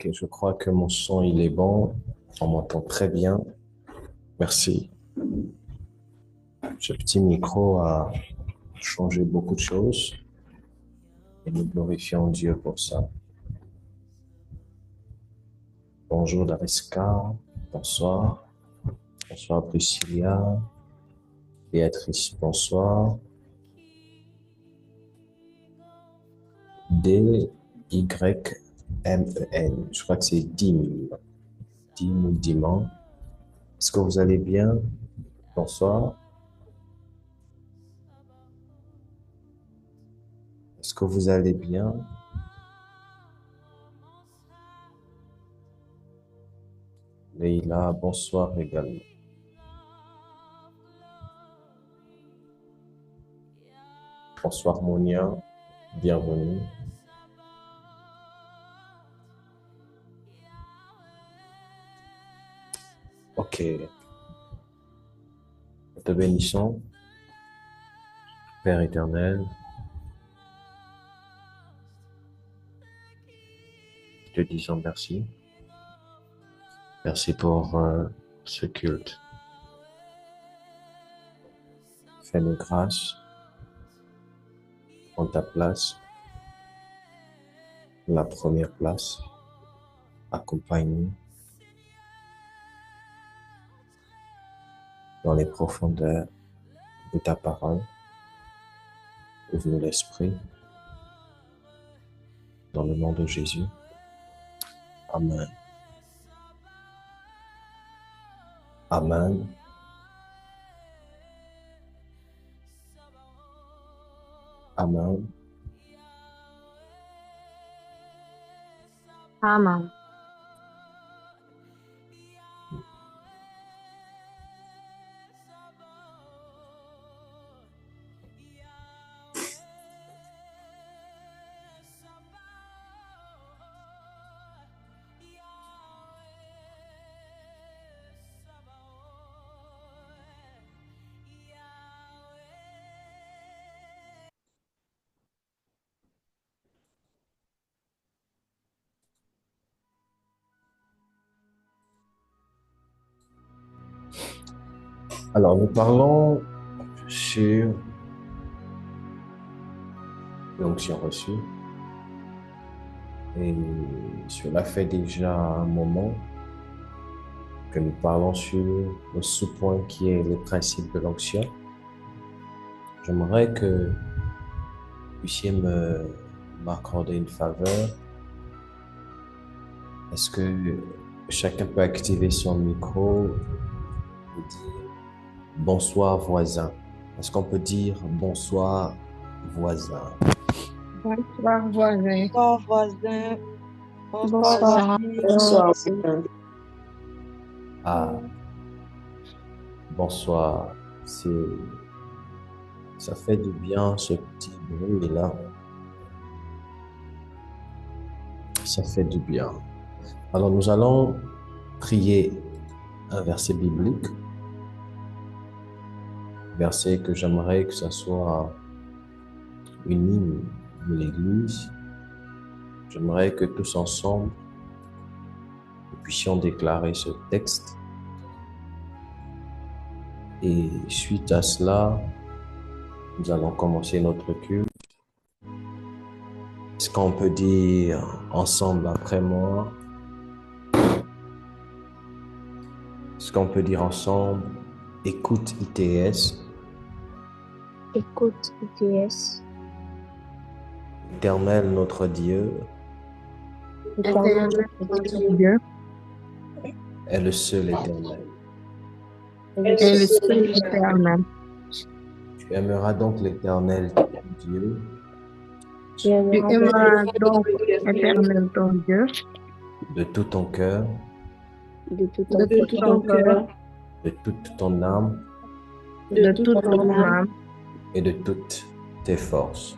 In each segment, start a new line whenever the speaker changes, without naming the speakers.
Ok, je crois que mon son, il est bon. On m'entend très bien. Merci. Ce petit micro a changé beaucoup de choses et nous glorifions Dieu pour ça. Bonjour Dariska. Bonsoir. Bonsoir Priscilla. Béatrice, bonsoir. D-Y-M-E-N. Je crois que c'est Dim. Dim ou Diman. Est-ce que vous allez bien? Bonsoir. Est-ce que vous allez bien? Leïla, bonsoir également. Bonsoir Monia, bienvenue. Ok, nous te bénissons, Père éternel. Te disons merci. Merci pour ce culte. Fais-nous grâce. Prends ta place, la première place. Accompagne-nous dans les profondeurs de ta parole. Ouvre-nous l'esprit. Dans le nom de Jésus. Amen. Amen. Amen.
Amen.
Alors, nous parlons sur l'onction reçue. Et cela fait déjà un moment que nous parlons sur le sous-point qui est le principe de l'onction. J'aimerais que vous puissiez m'accorder une faveur. Est-ce que chacun peut activer son micro et dire bonsoir voisin? Est-ce qu'on peut dire bonsoir voisin?
Bonsoir, voisin.
Bonsoir, voisin.
Bonsoir.
Bonsoir.
Ah, bonsoir. Ça fait du bien ce petit bruit-là. Ça fait du bien. Alors nous allons prier un verset biblique. Verset que j'aimerais que ça soit une hymne de l'Église. J'aimerais que tous ensemble, nous puissions déclarer ce texte. Et suite à cela, nous allons commencer notre culte. Est-ce qu'on peut dire ensemble après moi? Est-ce qu'on peut dire ensemble, écoute ITS,
Écoute, ITS.
Éternel notre Dieu,
Éternel notre Dieu,
est le seul éternel.
et le seul éternel.
Tu aimeras donc l'Éternel ton Dieu
Tu aimeras donc éternel ton Dieu
de tout ton cœur,
de tout ton cœur,
de toute ton âme
de toute ton âme
et de toutes tes forces.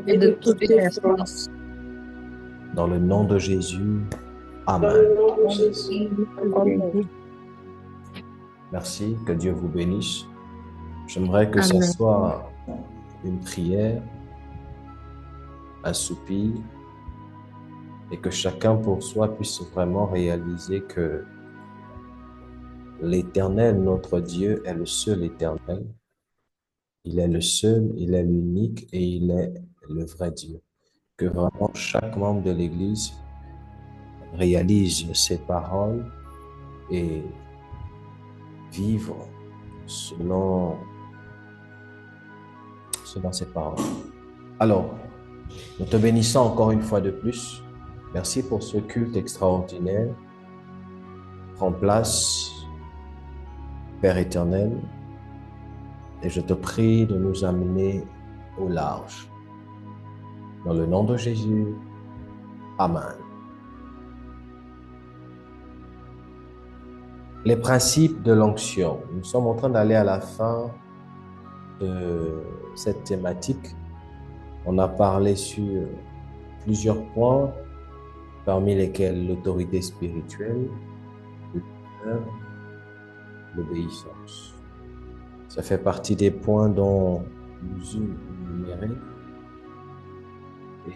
et de toutes tes forces.
Dans le nom de Jésus, Amen.
Amen.
Merci, que Dieu vous bénisse. J'aimerais que ça
Amen.
soit une prière, un soupir et que chacun pour soi puisse vraiment réaliser que l'Éternel, notre Dieu, est le seul Éternel. Il est le seul, il est l'unique et il est le vrai Dieu. Que vraiment chaque membre de l'Église réalise ces paroles et vivre selon ces paroles. Alors, nous te bénissons encore une fois de plus. Merci pour ce culte extraordinaire. Prends place, Père éternel, et je te prie de nous amener au large. Dans le nom de Jésus, Amen. Les principes de l'onction. Nous sommes en train d'aller à la fin de cette thématique. On a parlé sur plusieurs points, parmi lesquels l'autorité spirituelle, l'honneur, l'obéissance. Ça fait partie des points dont nous énumérés. Et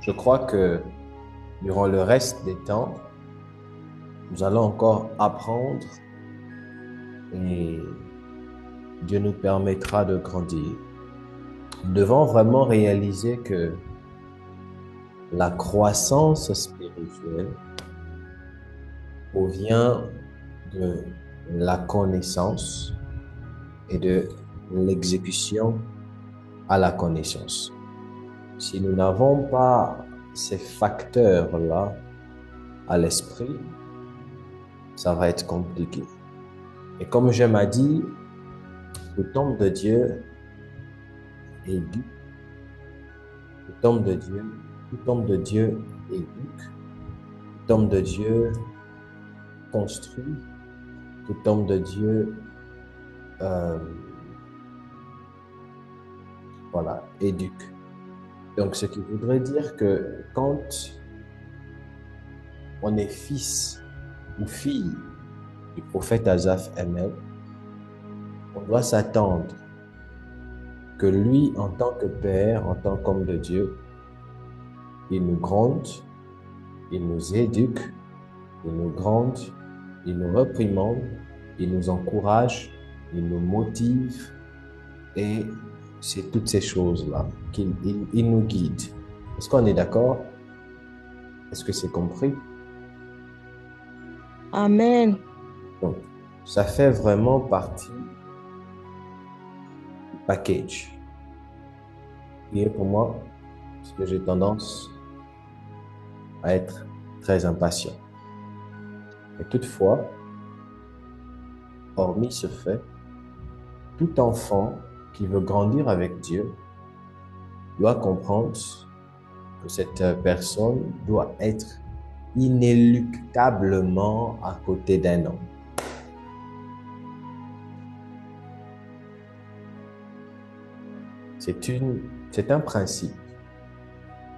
je crois que durant le reste des temps, nous allons encore apprendre et Dieu nous permettra de grandir. Nous devons vraiment réaliser que la croissance spirituelle provient de la connaissance et de l'exécution à la connaissance. Si nous n'avons pas ces facteurs-là à l'esprit, ça va être compliqué. Et comme j'aime à dire, tout homme de Dieu éduque, tout homme de Dieu éduque, tout homme de Dieu construit, tout homme de Dieu éduque. Donc, ce qui voudrait dire que quand on est fils ou fille du prophète Asaph Emel, on doit s'attendre que lui, en tant que père, en tant qu'homme de Dieu, il nous gronde, il nous éduque, il nous gronde, il nous réprimande, il nous encourage, il nous motive et c'est toutes ces choses-là qu'il nous guide. Est-ce qu'on est d'accord? Est-ce que c'est compris?
Amen.
Donc, ça fait vraiment partie du package. Et pour moi, parce que j'ai tendance à être très impatient. Et toutefois, hormis ce fait, tout enfant qui veut grandir avec Dieu doit comprendre que cette personne doit être inéluctablement à côté d'un homme. C'est un principe.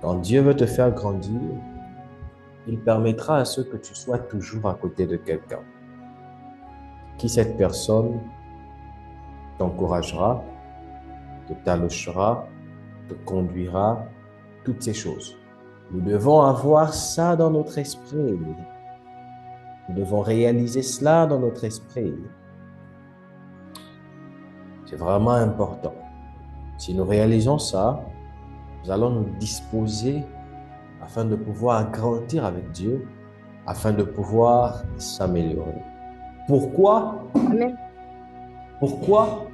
Quand Dieu veut te faire grandir, il permettra à ce que tu sois toujours à côté de quelqu'un. Qui cette personne t'encouragera, te talonnera, te conduira, toutes ces choses. Nous devons avoir ça dans notre esprit. Nous devons réaliser cela dans notre esprit. C'est vraiment important. Si nous réalisons ça, nous allons nous disposer afin de pouvoir grandir avec Dieu, afin de pouvoir s'améliorer. Pourquoi?
Amen.
Pourquoi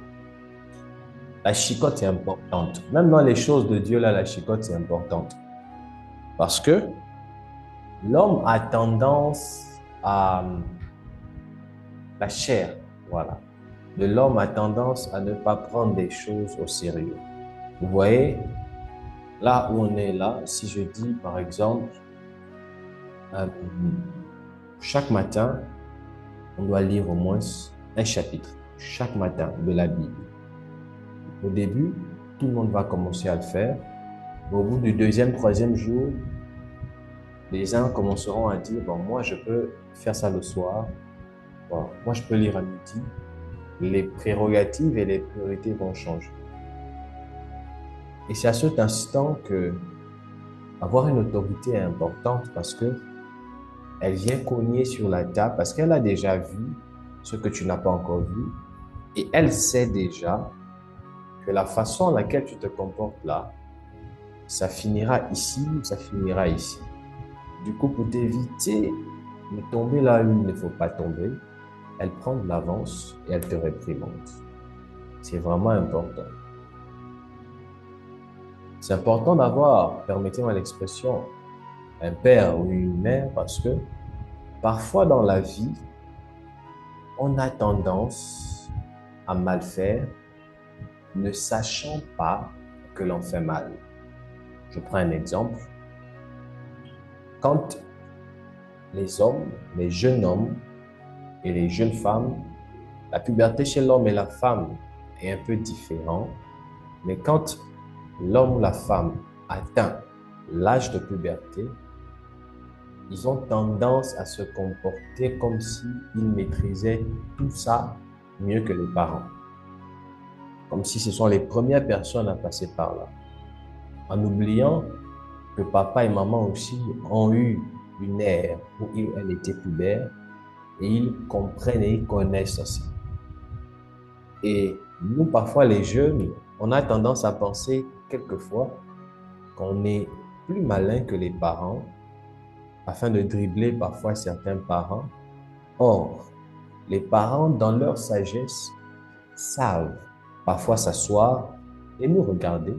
la chicotte est importante? Même dans les choses de Dieu, là, la chicotte est importante. Parce que l'homme a tendance à la chair, voilà. L'homme a tendance à ne pas prendre des choses au sérieux. Vous voyez, là où on est là, si je dis par exemple, chaque matin, on doit lire au moins un chapitre, chaque matin de la Bible. Au début, tout le monde va commencer à le faire. Au bout du deuxième, troisième jour, les uns commenceront à dire, bon, moi je peux faire ça le soir, bon, moi je peux lire à midi. Les prérogatives et les priorités vont changer. Et c'est à cet instant que avoir une autorité est importante parce que elle vient cogner sur la table, parce qu'elle a déjà vu ce que tu n'as pas encore vu. Et elle sait déjà que la façon en laquelle tu te comportes là, ça finira ici ou ça finira ici. Du coup, pour t'éviter de tomber là où il ne faut pas tomber, elle prend de l'avance et elle te réprimande. C'est vraiment important. C'est important d'avoir, permettez-moi l'expression, un père ou une mère parce que parfois dans la vie, on a tendance à mal faire, ne sachant pas que l'on fait mal. Je prends un exemple. Quand les hommes, les jeunes hommes et les jeunes femmes, la puberté chez l'homme et la femme est un peu différent, mais quand l'homme ou la femme atteint l'âge de puberté, ils ont tendance à se comporter comme s'ils maîtrisaient tout ça mieux que les parents. Comme si ce sont les premières personnes à passer par là. En oubliant que papa et maman aussi ont eu une ère où elle était pubère et ils comprennent et ils connaissent aussi. Et nous, parfois, les jeunes, on a tendance à penser quelquefois qu'on est plus malin que les parents afin de dribbler parfois certains parents. Or, les parents, dans leur sagesse, savent parfois s'asseoir et nous regarder,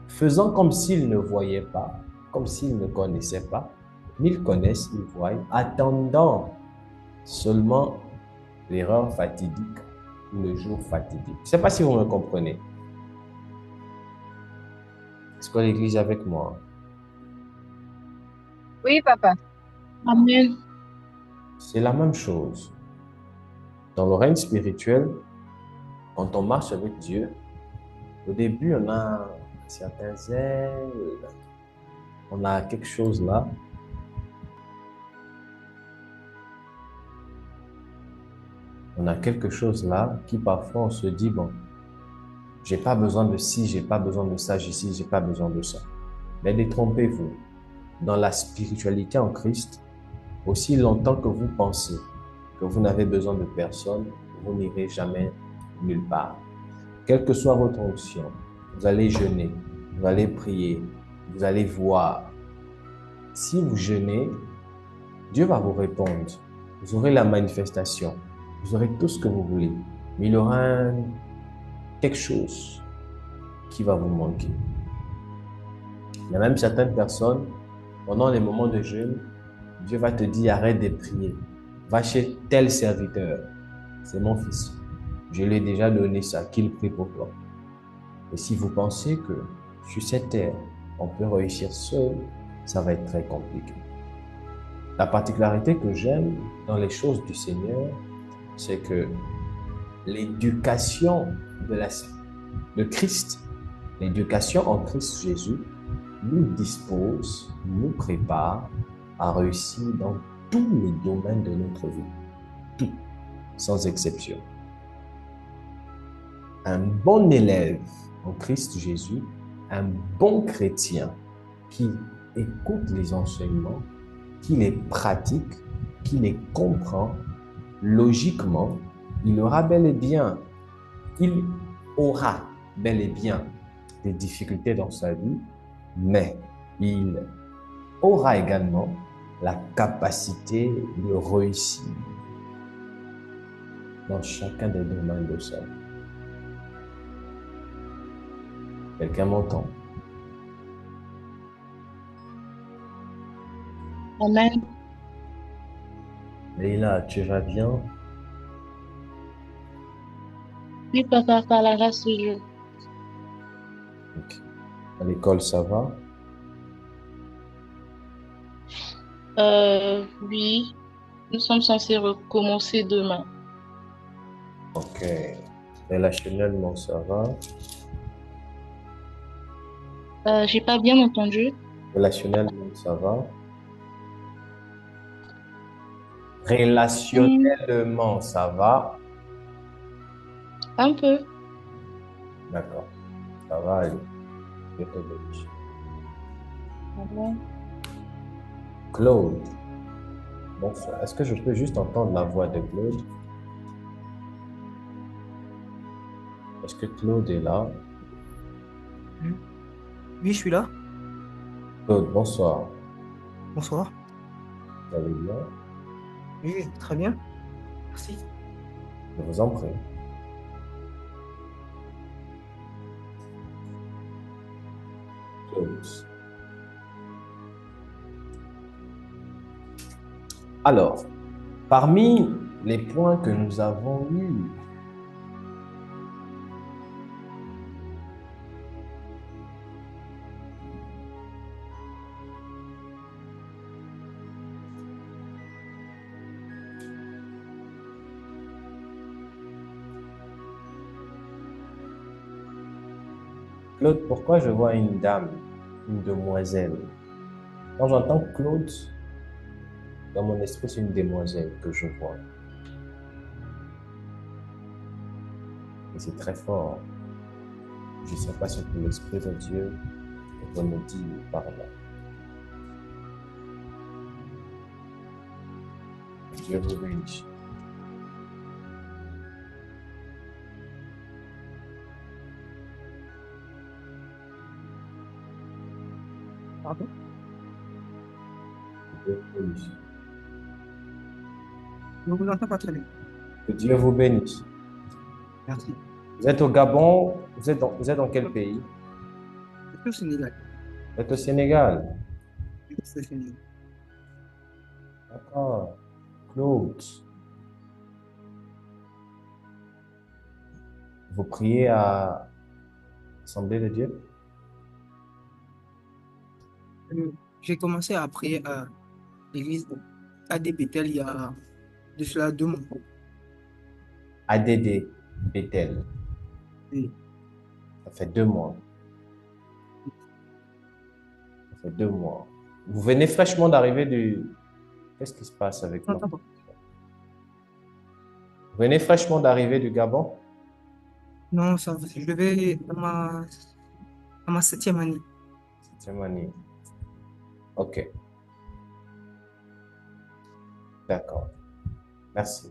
faisant comme s'ils ne voyaient pas, comme s'ils ne connaissaient pas, mais ils connaissent, ils voient, attendant seulement l'erreur fatidique ou le jour fatidique. Je ne sais pas si vous me comprenez. Est-ce que l'Église est avec moi?
Oui, papa. Amen.
C'est la même chose. Dans le règne spirituel, quand on marche avec Dieu, au début, on a certains zèles, on a quelque chose là. On a quelque chose là qui parfois on se dit, bon, j'ai pas besoin de ci, j'ai pas besoin de ça, j'ai pas besoin de ça. Mais détrompez-vous, dans la spiritualité en Christ, aussi longtemps que vous pensez que vous n'avez besoin de personne, vous n'irez jamais nulle part. Quelle que soit votre onction, vous allez jeûner, vous allez prier, vous allez voir. Si vous jeûnez, Dieu va vous répondre. Vous aurez la manifestation. Vous aurez tout ce que vous voulez. Mais il y aura quelque chose qui va vous manquer. Il y a même certaines personnes, pendant les moments de jeûne, Dieu va te dire, arrête de prier. Va chez tel serviteur. C'est mon fils. Je lui ai déjà donné ça, qu'il prie pour toi. Et si vous pensez que sur cette terre, on peut réussir seul, ça va être très compliqué. La particularité que j'aime dans les choses du Seigneur, c'est que l'éducation de Christ, l'éducation en Christ Jésus, nous dispose, nous prépare à réussir dans tous les domaines de notre vie. Tout, sans exception. Un bon élève en Christ Jésus, un bon chrétien qui écoute les enseignements, qui les pratique, qui les comprend, logiquement, il aura bel et bien des difficultés dans sa vie, mais il aura également la capacité de réussir dans chacun des domaines de sa vie. Quelqu'un m'entend?
Amen.
Leïla, tu vas bien?
Oui, papa, par la grâce de Dieu.
Okay. À l'école, ça va?
Oui, nous sommes censés recommencer demain.
Ok. Relationnellement, ça va?
J'ai pas bien entendu.
Relationnellement, ça va?
Hmm,
Relationnellement, ça va?
un peu.
D'accord. Ça va aller. Je te bénis.
Amen.
Claude, bonsoir. Est-ce que je peux juste entendre la voix de Claude? Est-ce que Claude est là?
Hmm. Oui, je suis là.
Claude, bonsoir.
Bonsoir.
Vous allez bien?
Oui, très bien. Merci.
Je vous en prie. Claude. Alors, parmi les points que nous avons eus, Claude, pourquoi je vois une dame, une demoiselle? Quand j'entends Claude, dans mon esprit, c'est une demoiselle que je vois. Et c'est très fort. Je ne sais pas ce que l'Esprit de Dieu veut me dire par là. Dieu vous bénisse.
Pardon?
Dieu vous bénisse.
Je ne vous entends pas très bien.
Que Dieu vous bénisse.
Merci.
Vous êtes au Gabon, vous êtes dans quel pays?
Je suis au Sénégal.
Vous êtes au Sénégal.
Je suis au Sénégal.
D'accord. Claude, vous priez à l'Assemblée de Dieu?
J'ai commencé à prier à l'église AD Bethel il y a de cela 2 mois.
ADD, Bethel.
Oui.
Ça fait 2 mois. Ça fait 2 mois. Vous venez fraîchement d'arriver du... Qu'est-ce qui se passe avec
Je
moi?
n'entends pas.
Vous venez fraîchement d'arriver du Gabon?
Non, ça va. Je vais à ma 7e année.
C'est magnifique. Ok, d'accord. Merci.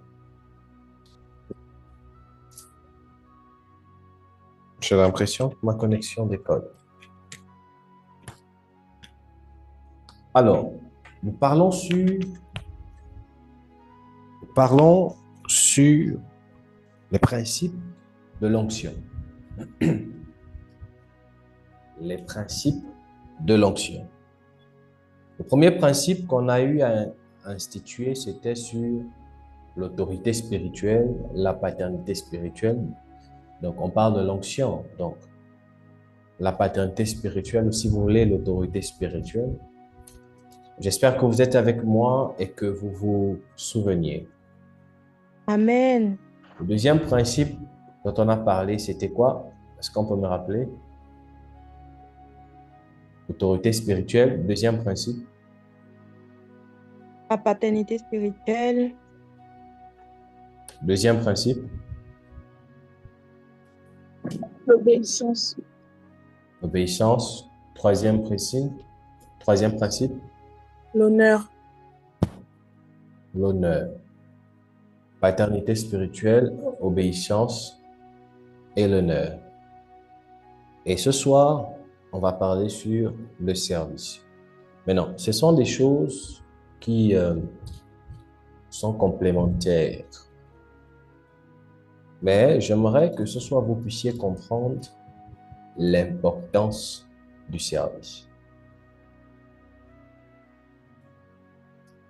J'ai l'impression que ma connexion déconne. Alors, nous parlons sur les principes de l'onction. Les principes de l'onction. Le premier principe qu'on a eu à instituer, c'était sur l'autorité spirituelle, la paternité spirituelle. Donc, on parle de l'onction. Donc, la paternité spirituelle, ou si vous voulez, l'autorité spirituelle. J'espère que vous êtes avec moi et que vous vous souveniez.
Amen.
Le deuxième principe dont on a parlé, c'était quoi? Est-ce qu'on peut me rappeler? Autorité spirituelle, deuxième principe.
La paternité spirituelle,
Deuxième principe.
L'obéissance.
Obéissance. Troisième principe. Troisième principe.
L'honneur.
L'honneur. Paternité spirituelle, obéissance et l'honneur. Et ce soir, on va parler sur le service. Mais non, ce sont des choses qui sont complémentaires. Mais j'aimerais que ce soir, vous puissiez comprendre l'importance du service.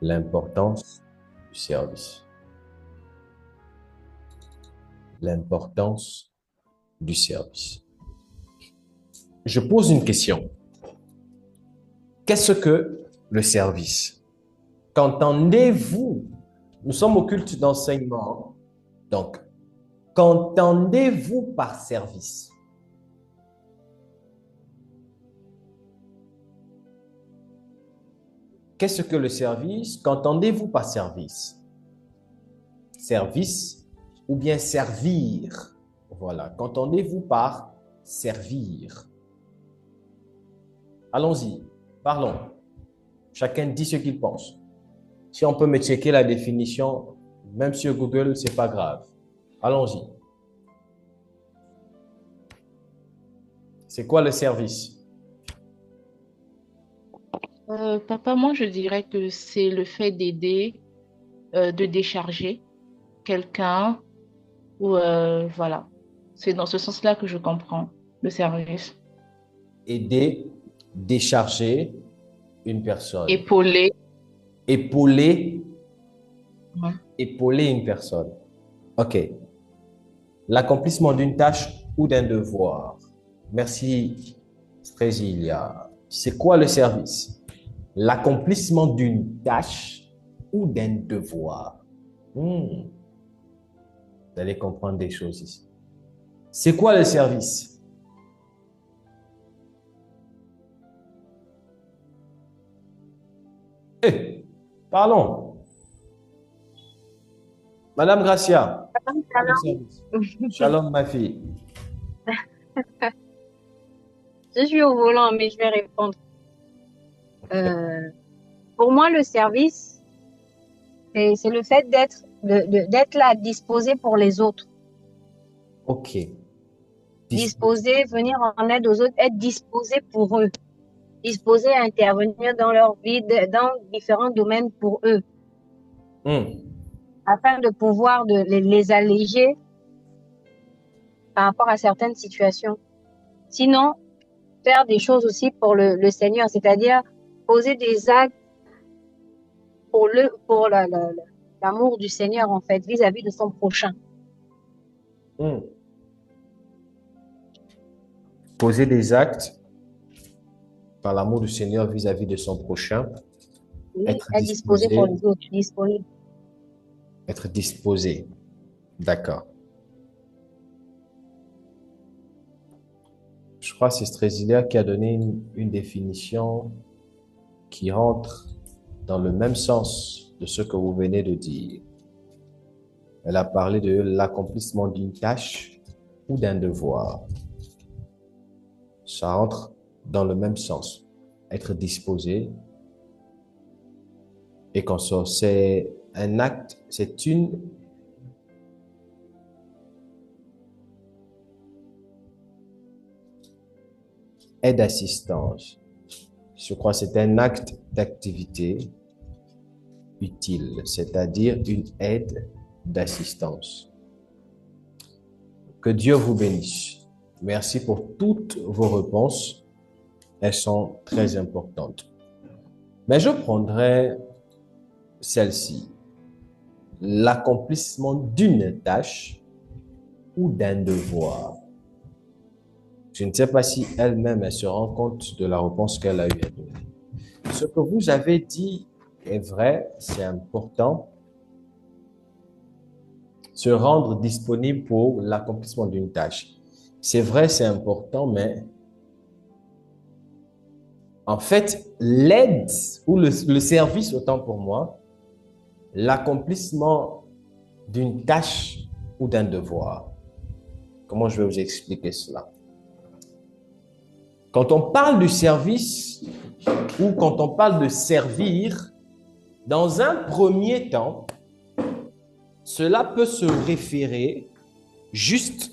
L'importance du service. L'importance du service. Je pose une question. Qu'est-ce que le service? Qu'entendez-vous? Nous sommes au culte d'enseignement. Donc, qu'entendez-vous par service? Qu'est-ce que le service? Qu'entendez-vous par service? Service ou bien servir? Voilà. Qu'entendez-vous par servir? Allons-y, parlons. Chacun dit ce qu'il pense. Si on peut me checker la définition, même sur Google, c'est pas grave. Allons-y. C'est quoi le service?
Papa, moi, je dirais que c'est le fait d'aider, de décharger quelqu'un ou voilà. C'est dans ce sens-là que je comprends le service.
Aider, décharger une personne.
Épauler.
Épauler,
Ouais.
épauler une personne. OK. L'accomplissement d'une tâche ou d'un devoir. Merci, Strésilia. C'est quoi le service? L'accomplissement d'une tâche ou d'un devoir. Vous allez comprendre des choses ici. C'est quoi le service? Parlons. Madame Gracia, le service. Shalom, ma fille.
Je suis au volant, mais je vais répondre. Pour moi, le service, c'est le fait d'être là, disposé pour les autres.
OK.
Disposé, venir en aide aux autres, être disposé pour eux. Disposé à intervenir dans leur vie, dans différents domaines pour eux, afin de pouvoir les alléger par rapport à certaines situations. Sinon, faire des choses aussi pour le Seigneur, c'est-à-dire poser des actes pour l'amour du Seigneur, en fait, vis-à-vis de son prochain.
Poser des actes par l'amour du Seigneur vis-à-vis de son prochain.
Oui,
Être
être disposé pour les autres, disponible.
Être disposé. D'accord. Je crois que c'est Strésilia qui a donné une définition qui rentre dans le même sens de ce que vous venez de dire. Elle a parlé de l'accomplissement d'une tâche ou d'un devoir. Ça rentre dans le même sens. Être disposé et qu'on sort. C'est un acte, c'est une aide-assistance. Je crois que c'est un acte d'activité utile, c'est-à-dire une aide d'assistance. Que Dieu vous bénisse. Merci pour toutes vos réponses. Elles sont très importantes. Mais je prendrai celle-ci. L'accomplissement d'une tâche ou d'un devoir. Je ne sais pas si elle-même elle se rend compte de la réponse qu'elle a eu à donner. Ce que vous avez dit est vrai, c'est important. Se rendre disponible pour l'accomplissement d'une tâche. C'est vrai, c'est important, mais en fait, l'aide ou le service, autant pour moi, l'accomplissement d'une tâche ou d'un devoir. Comment je vais vous expliquer cela? Quand on parle du service ou quand on parle de servir, dans un premier temps, cela peut se référer juste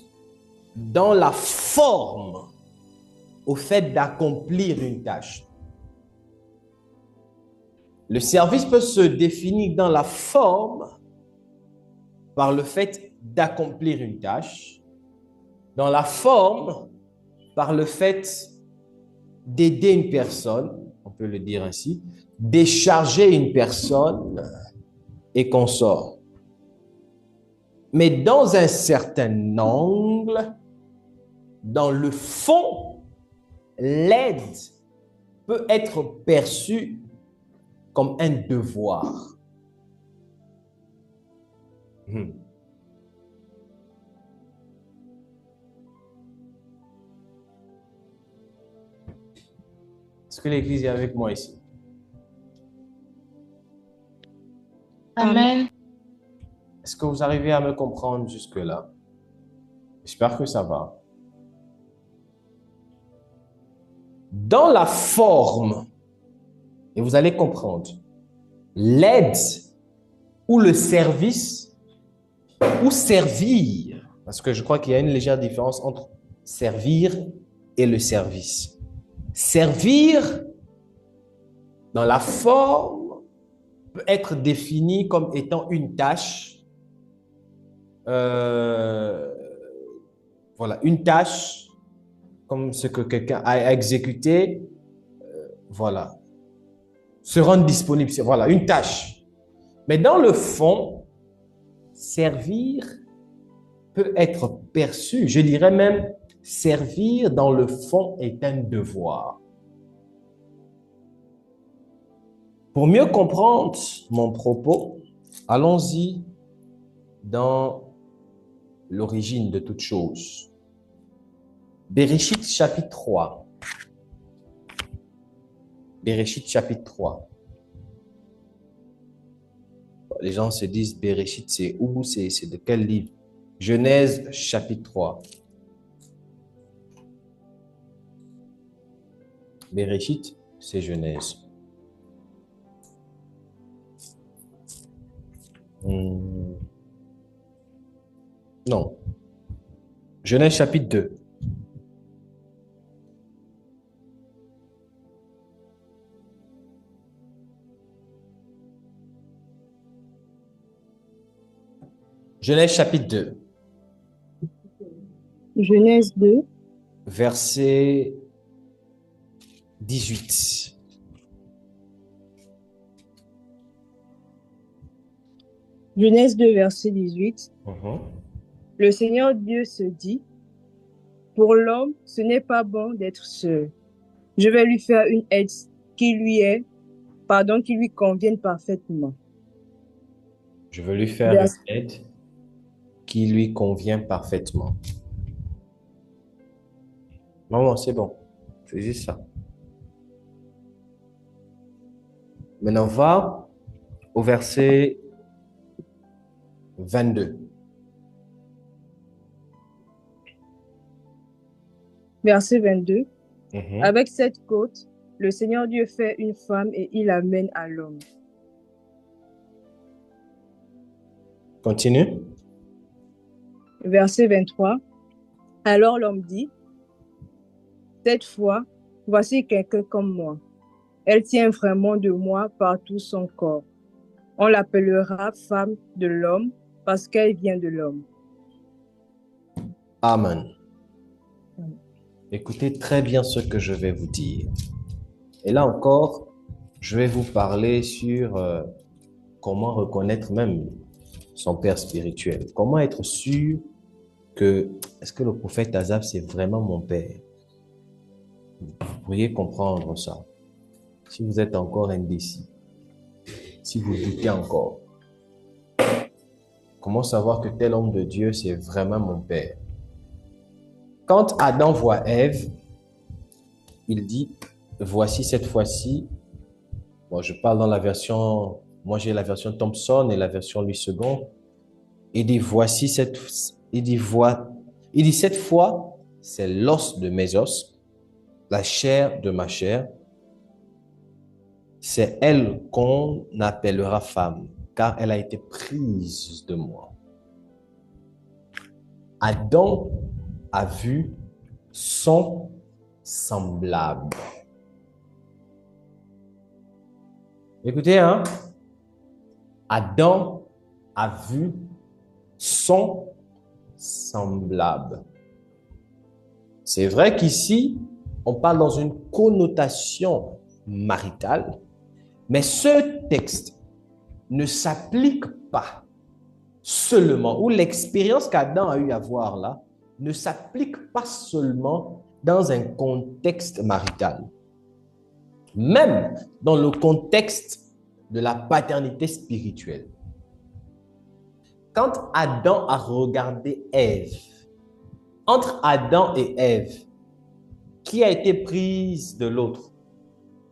dans la forme au fait d'accomplir une tâche. Le service peut se définir dans la forme par le fait d'accomplir une tâche, dans la forme par le fait d'aider une personne, on peut le dire ainsi, décharger une personne et consort. Mais dans un certain angle, dans le fond, l'aide peut être perçue comme un devoir. Est-ce que l'Église est avec moi ici?
Amen.
Est-ce que vous arrivez à me comprendre jusque-là? J'espère que ça va. Dans la forme, et vous allez comprendre, l'aide ou le service ou servir, parce que je crois qu'il y a une légère différence entre servir et le service. Servir dans la forme peut être défini comme étant une tâche, voilà, une tâche comme ce que quelqu'un a exécuté, voilà, se rendre disponible, voilà, une tâche. Mais dans le fond, servir peut être perçu, je dirais même, servir dans le fond est un devoir. Pour mieux comprendre mon propos, allons-y dans l'origine de toute chose. Béréchit chapitre 3. Béréchit chapitre 3. Les gens se disent, Béréchit, c'est où? C'est de quel livre? Genèse chapitre 3. Béréchit, c'est Genèse. Non. Genèse chapitre 2. Genèse chapitre 2.
Genèse 2,
Verset 18.
Genèse 2, verset 18.
Mhm.
Le Seigneur Dieu se dit, pour l'homme, ce n'est pas bon d'être seul. Je vais lui faire une aide qui lui convienne parfaitement.
Je veux lui faire
Vers-
une aide qui lui convient parfaitement. Maman, c'est bon. C'est juste ça. Maintenant, va au verset 22.
Verset 22.
Mhm.
Avec cette côte, le Seigneur Dieu fait une femme et il l'amène à l'homme.
Continue.
Verset 23. Alors l'homme dit, cette fois, voici quelqu'un comme moi. Elle tient vraiment de moi par tout son corps. On l'appellera femme de l'homme parce qu'elle vient de l'homme.
Amen. Écoutez très bien ce que je vais vous dire. Et là encore, je vais vous parler sur comment reconnaître même son père spirituel. Comment être sûr que, est-ce que le prophète Azab, c'est vraiment mon père? Vous pourriez comprendre ça. Si vous êtes encore indécis, si vous doutez encore, comment savoir que tel homme de Dieu, c'est vraiment mon père? Quand Adam voit Ève, il dit, voici cette fois-ci, bon, je parle dans la version, moi j'ai la version Thompson et la version Louis II, il dit, il dit, cette fois, c'est l'os de mes os, la chair de ma chair, c'est elle qu'on appellera femme, car elle a été prise de moi. Adam a vu son semblable. Écoutez, hein? Adam a vu son semblable. C'est vrai qu'ici, on parle dans une connotation maritale, mais ce texte ne s'applique pas seulement, ou l'expérience qu'Adam a eu à voir là, ne s'applique pas seulement dans un contexte marital. Même dans le contexte de la paternité spirituelle. Quand Adam a regardé Ève, entre Adam et Ève, qui a été prise de l'autre?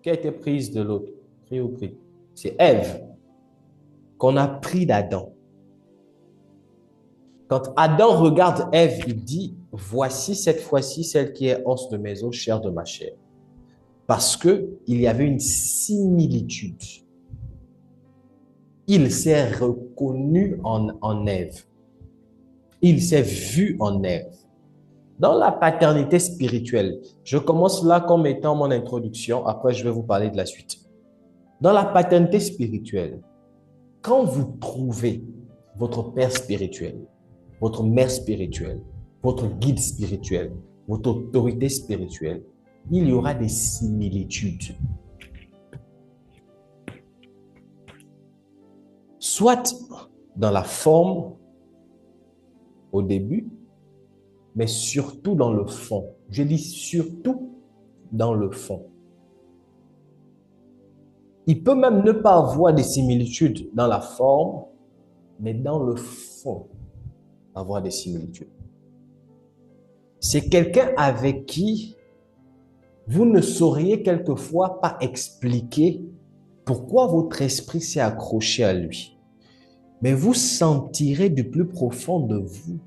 Qui a été prise de l'autre? Pris ou pris? C'est Ève qu'on a pris d'Adam. Quand Adam regarde Ève, il dit, voici cette fois-ci celle qui est os de mes os, chair de ma chair. Parce qu'il y avait une similitude. Il s'est reconnu en Ève. Il s'est vu en Ève. Dans la paternité spirituelle, je commence là comme étant mon introduction, après je vais vous parler de la suite. Dans la paternité spirituelle, quand vous trouvez votre père spirituel, votre mère spirituelle, votre guide spirituel, votre autorité spirituelle, il y aura des similitudes. Soit dans la forme au début, mais surtout dans le fond. Je dis surtout dans le fond. Il peut même ne pas avoir des similitudes dans la forme, mais dans le fond, avoir des similitudes. C'est quelqu'un avec qui vous ne sauriez quelquefois pas expliquer pourquoi votre esprit s'est accroché à lui. Mais vous sentirez du plus profond de vous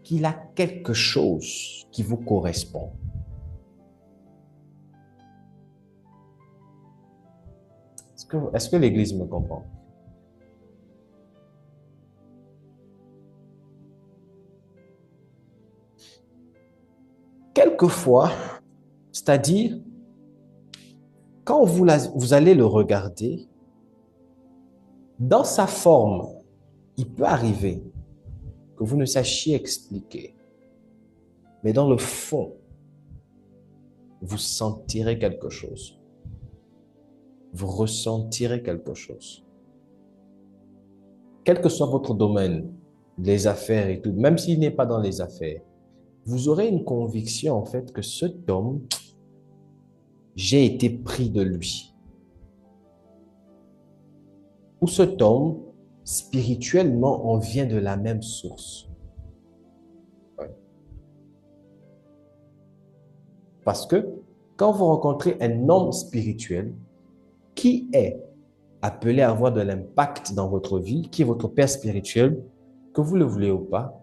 qu'il a quelque chose qui vous correspond. Est-ce que l'Église me comprend? Quelquefois, c'est-à-dire, quand vous allez le regarder, dans sa forme, il peut arriver que vous ne sachiez expliquer. Mais dans le fond, vous sentirez quelque chose. Vous ressentirez quelque chose. Quel que soit votre domaine, les affaires et tout, même s'il n'est pas dans les affaires, vous aurez une conviction en fait que cet homme, j'ai été pris de lui. Ou cet homme, spirituellement, on vient de la même source. Ouais. Parce que quand vous rencontrez un homme spirituel qui est appelé à avoir de l'impact dans votre vie, qui est votre père spirituel, que vous le voulez ou pas,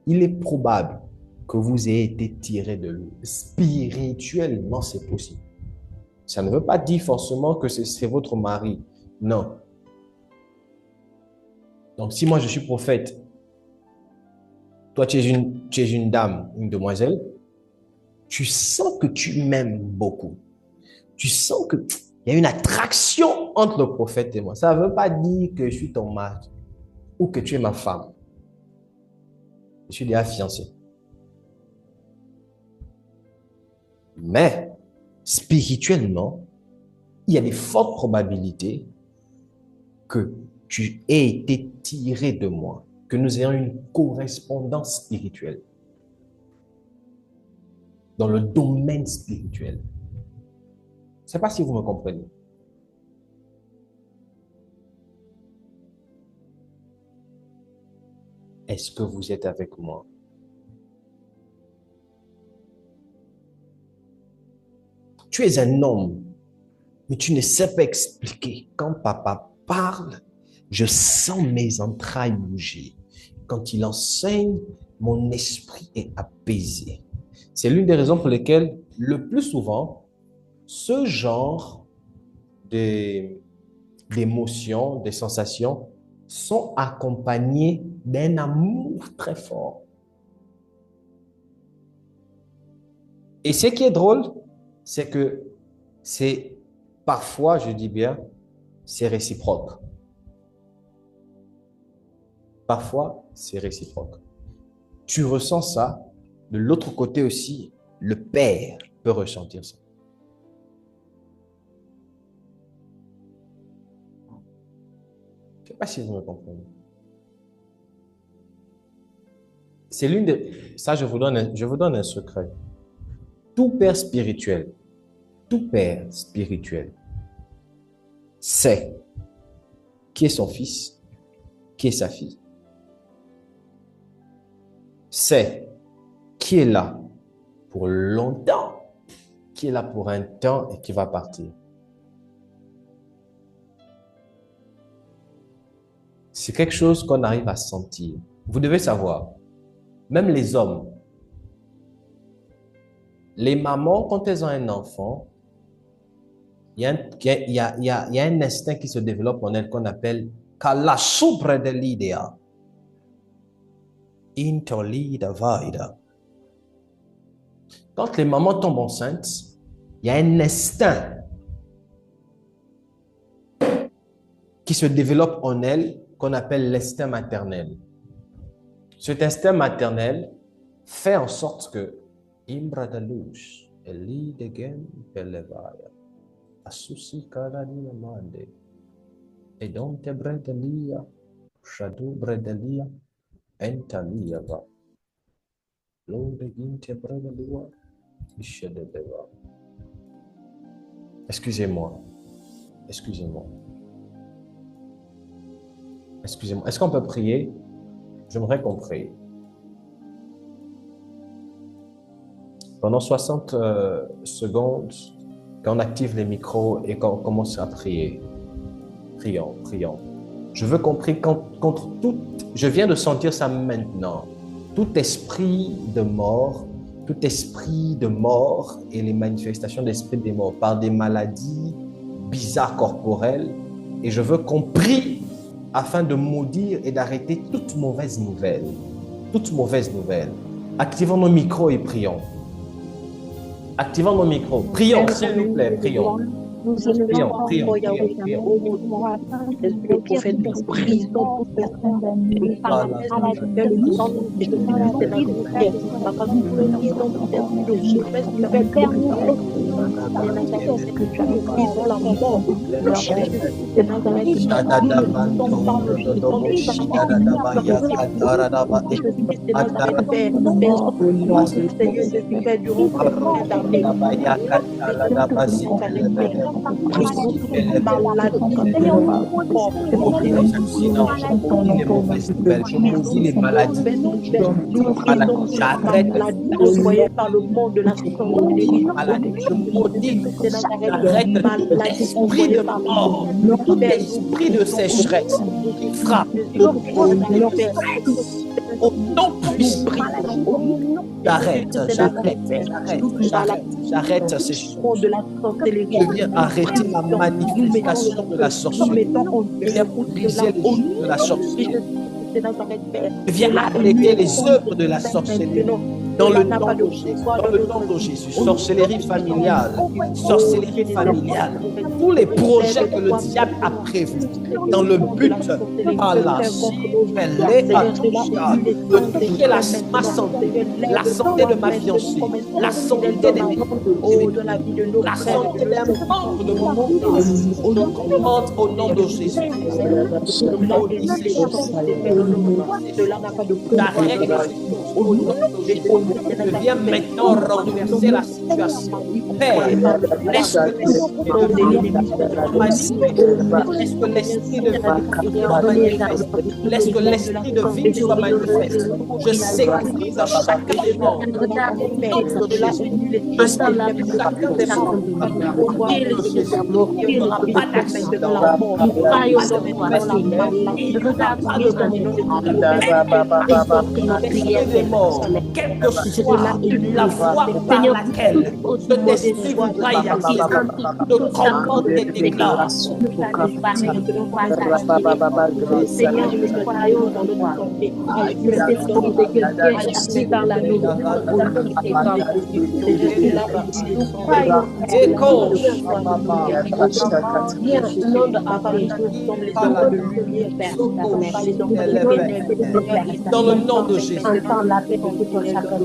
il est probable que vous ayez été tiré de lui. Spirituellement, c'est possible. Ça ne veut pas dire forcément que c'est votre mari. Non. Donc, si moi je suis prophète, toi tu es une dame, une demoiselle, tu sens que tu m'aimes beaucoup. Tu sens qu'il y a une attraction entre le prophète et moi. Ça ne veut pas dire que je suis ton mari ou que tu es ma femme. Je suis déjà fiancé. Mais, spirituellement, il y a des fortes probabilités que tu aies été tiré de moi, que nous ayons une correspondance spirituelle dans le domaine spirituel. Je ne sais pas si vous me comprenez. Est-ce que vous êtes avec moi? Tu es un homme, mais tu ne sais pas expliquer. Quand papa parle, je sens mes entrailles bouger. Quand il enseigne, mon esprit est apaisé. C'est l'une des raisons pour lesquelles, le plus souvent, ce genre d'émotions, des sensations sont accompagnées d'un amour très fort. Et ce qui est drôle, c'est que c'est parfois, je dis bien, c'est réciproque. Parfois, c'est réciproque. Tu ressens ça, de l'autre côté aussi, le père peut ressentir ça. Je ne sais pas si vous me comprenez. C'est l'une des... Ça, je vous donne un secret. Tout père spirituel sait qui est son fils, qui est sa fille. Sait qui est là pour longtemps, qui est là pour un temps et qui va partir. C'est quelque chose qu'on arrive à sentir. Vous devez savoir, même les hommes, les mamans, quand elles ont un enfant, il y a un instinct qui se développe en elle qu'on appelle Kala supra de l'idea. Intolida vaida. Quand les mamans tombent enceintes, il y a un instinct qui se développe en elles qu'on appelle l'instinct maternel. Cet instinct maternel fait en sorte que Imbradalush, Eli degen pelevaya, Asusi Karania Mande, et donc te bredelia, Shadu bredelia, Entalia va, Lode ginte bredelia, Ishedeva. Excusez-moi. Excusez-moi. Excusez-moi. Est-ce qu'on peut prier? J'aimerais qu'on prie. Pendant 60 secondes, quand on active les micros et quand on commence à prier. Prions, prions. Je veux qu'on prie contre tout. Je viens de sentir ça maintenant. Tout esprit de mort et les manifestations d'esprit des morts par des maladies bizarres corporelles. Et je veux qu'on prie afin de maudire et d'arrêter toute mauvaise nouvelle. Toute mauvaise nouvelle. Activons nos micros et prions. Activons nos micros. Prions, s'il vous plaît, prions. Prions, prions, prions.
Le prophète prie pour personne
les maladies
envoyées par le monde de la
l'esprit de mort, l'esprit de sécheresse qui frappe au nom puissant. J'arrête ces choses. Je viens arrêter la manifestation de la sorcellerie. Je viens briser les jours de la sorcellerie. Je viens arrêter les œuvres de la sorcellerie. Dans le nom de Jésus, sorcellerie familiale, tous les projets que le diable a prévus dans le but de toucher la santé de ma fiancée, la santé des la santé d'un membre de mon entourage. On le commande au nom de Jésus. Je viens maintenant renverser la situation. Père, laisse que l'esprit de manifeste. Laisse que l'esprit de vie soit manifeste. Je sécurise à chaque élément. Je sécurise chacun des membres. Il n'y aura pas d'accident. Quelle que soit la voie par laquelle cet esprit voudra y accéder, de comprendre des déclarations.
Seigneur, nous croyons dans le santé. Cet esprit de quelqu'un assis par la nuit. Nous croyons. Viens, nom de apparition, comme les hommes de lumière, Père.
Dans le nom de Jésus.
Entends la paix de tout chacun.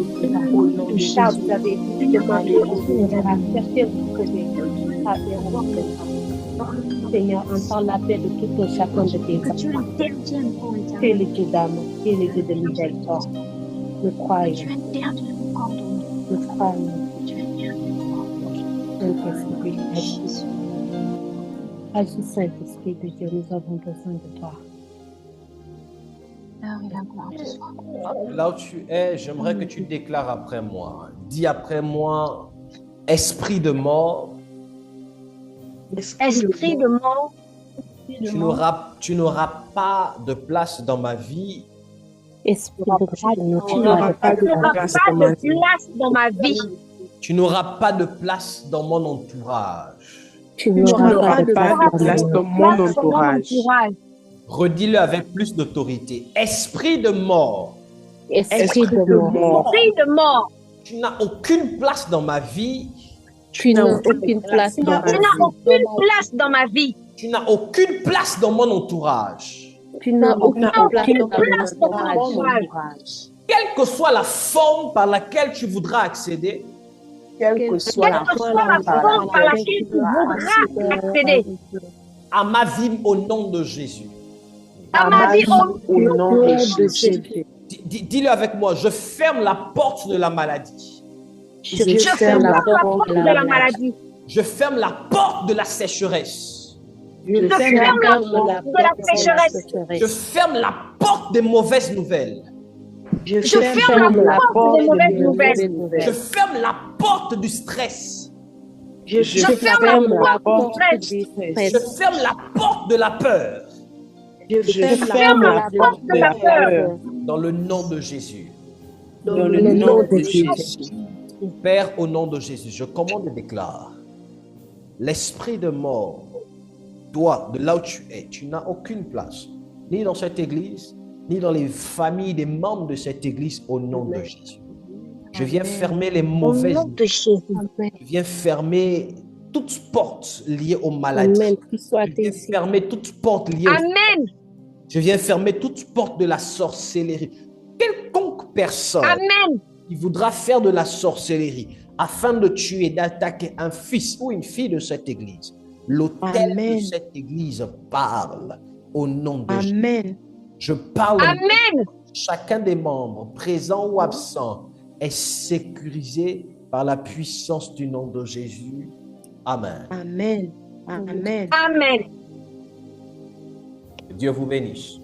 Charles, vous avez demandé au Seigneur à chercher vous côté. Seigneur, entends la paix de tout chacun de tes enfants. Tu es le Dieu d'amour, tu es le Dieu de miséricorde. Nous croyons. Nous croyons. Saint-Esprit, agis. Agis, Saint-Esprit de Dieu, nous avons besoin de toi.
Là où tu es, j'aimerais que tu déclares après moi. Dis après moi, esprit de mort.
Esprit de mort.
Tu n'auras pas de place dans ma vie.
Esprit de mort,
Tu n'auras pas de place dans ma vie.
Tu n'auras pas de place dans mon entourage.
Tu
Tu
n'auras
n'auras
pas de
pas de place
place
dans mon entourage.
Redis-le avec plus d'autorité. Esprit de mort,
Esprit de
de
mort.
mort,
de mort,
tu n'as aucune place dans ma vie.
Tu n'as aucune place dans ma
tu n'as
vie.
aucune place dans ma vie.
Tu n'as aucune place dans mon entourage.
Tu n'as aucune place
aucune
dans
place
mon
dans
entourage.
Quelle que soit la forme par laquelle tu voudras accéder,
quelle que soit la
Quelle que soit la forme par laquelle tu voudras accéder
à ma vie au nom de Jésus.
à ma vie,
au nom de Jésus.
Dis-le avec moi, je ferme la porte de la maladie.
Je
je ferme la porte de la maladie.
Je ferme la porte de la sécheresse.
Je ferme la porte de la sécheresse.
Je ferme la porte des mauvaises nouvelles.
Je ferme la porte des mauvaises nouvelles.
Je ferme la porte du stress.
Je ferme la porte du stress.
Je ferme la porte de la peur.
Je ferme la porte de la peur.
Dans le nom de Jésus.
Dans le nom de Jésus.
Père, au nom de Jésus, je commande et déclare, l'esprit de mort, toi, de là où tu es, tu n'as aucune place, ni dans cette église, ni dans les familles des membres de cette église, au nom de Jésus. Je viens fermer les mauvaises, je viens fermer toute porte liée aux maladies.
Amen.
Je viens fermer toute porte liée
Amen.
Je viens fermer toute porte de la sorcellerie. Quelconque personne
Amen.
qui voudra faire de la sorcellerie afin de tuer, d'attaquer un fils ou une fille de cette église, l'autel de cette église parle au nom de Jésus.
Amen.
Je parle.
Amen.
Chacun des membres, présents ou absents, est sécurisé par la puissance du nom de Jésus. Amen.
Amen. Amen.
Amen.
Que Dieu vous bénisse.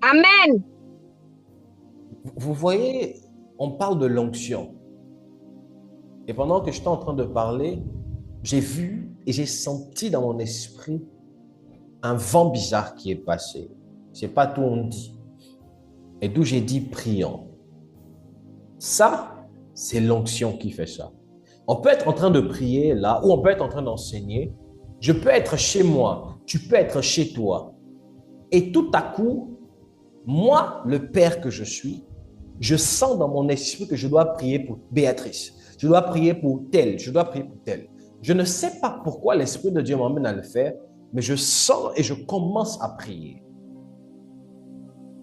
Amen.
Vous voyez, on parle de l'onction. Et pendant que j'étais en train de parler, j'ai vu et j'ai senti dans mon esprit un vent bizarre qui est passé. C'est pas tout on dit. Et d'où j'ai dit prions. Ça, c'est l'onction qui fait ça. On peut être en train de prier là, ou on peut être en train d'enseigner. Je peux être chez moi, tu peux être chez toi. Et tout à coup, moi, le père que je suis, je sens dans mon esprit que je dois prier pour Béatrice. Je dois prier pour telle, je dois prier pour telle. Je ne sais pas pourquoi l'Esprit de Dieu m'emmène à le faire, mais je sens et je commence à prier.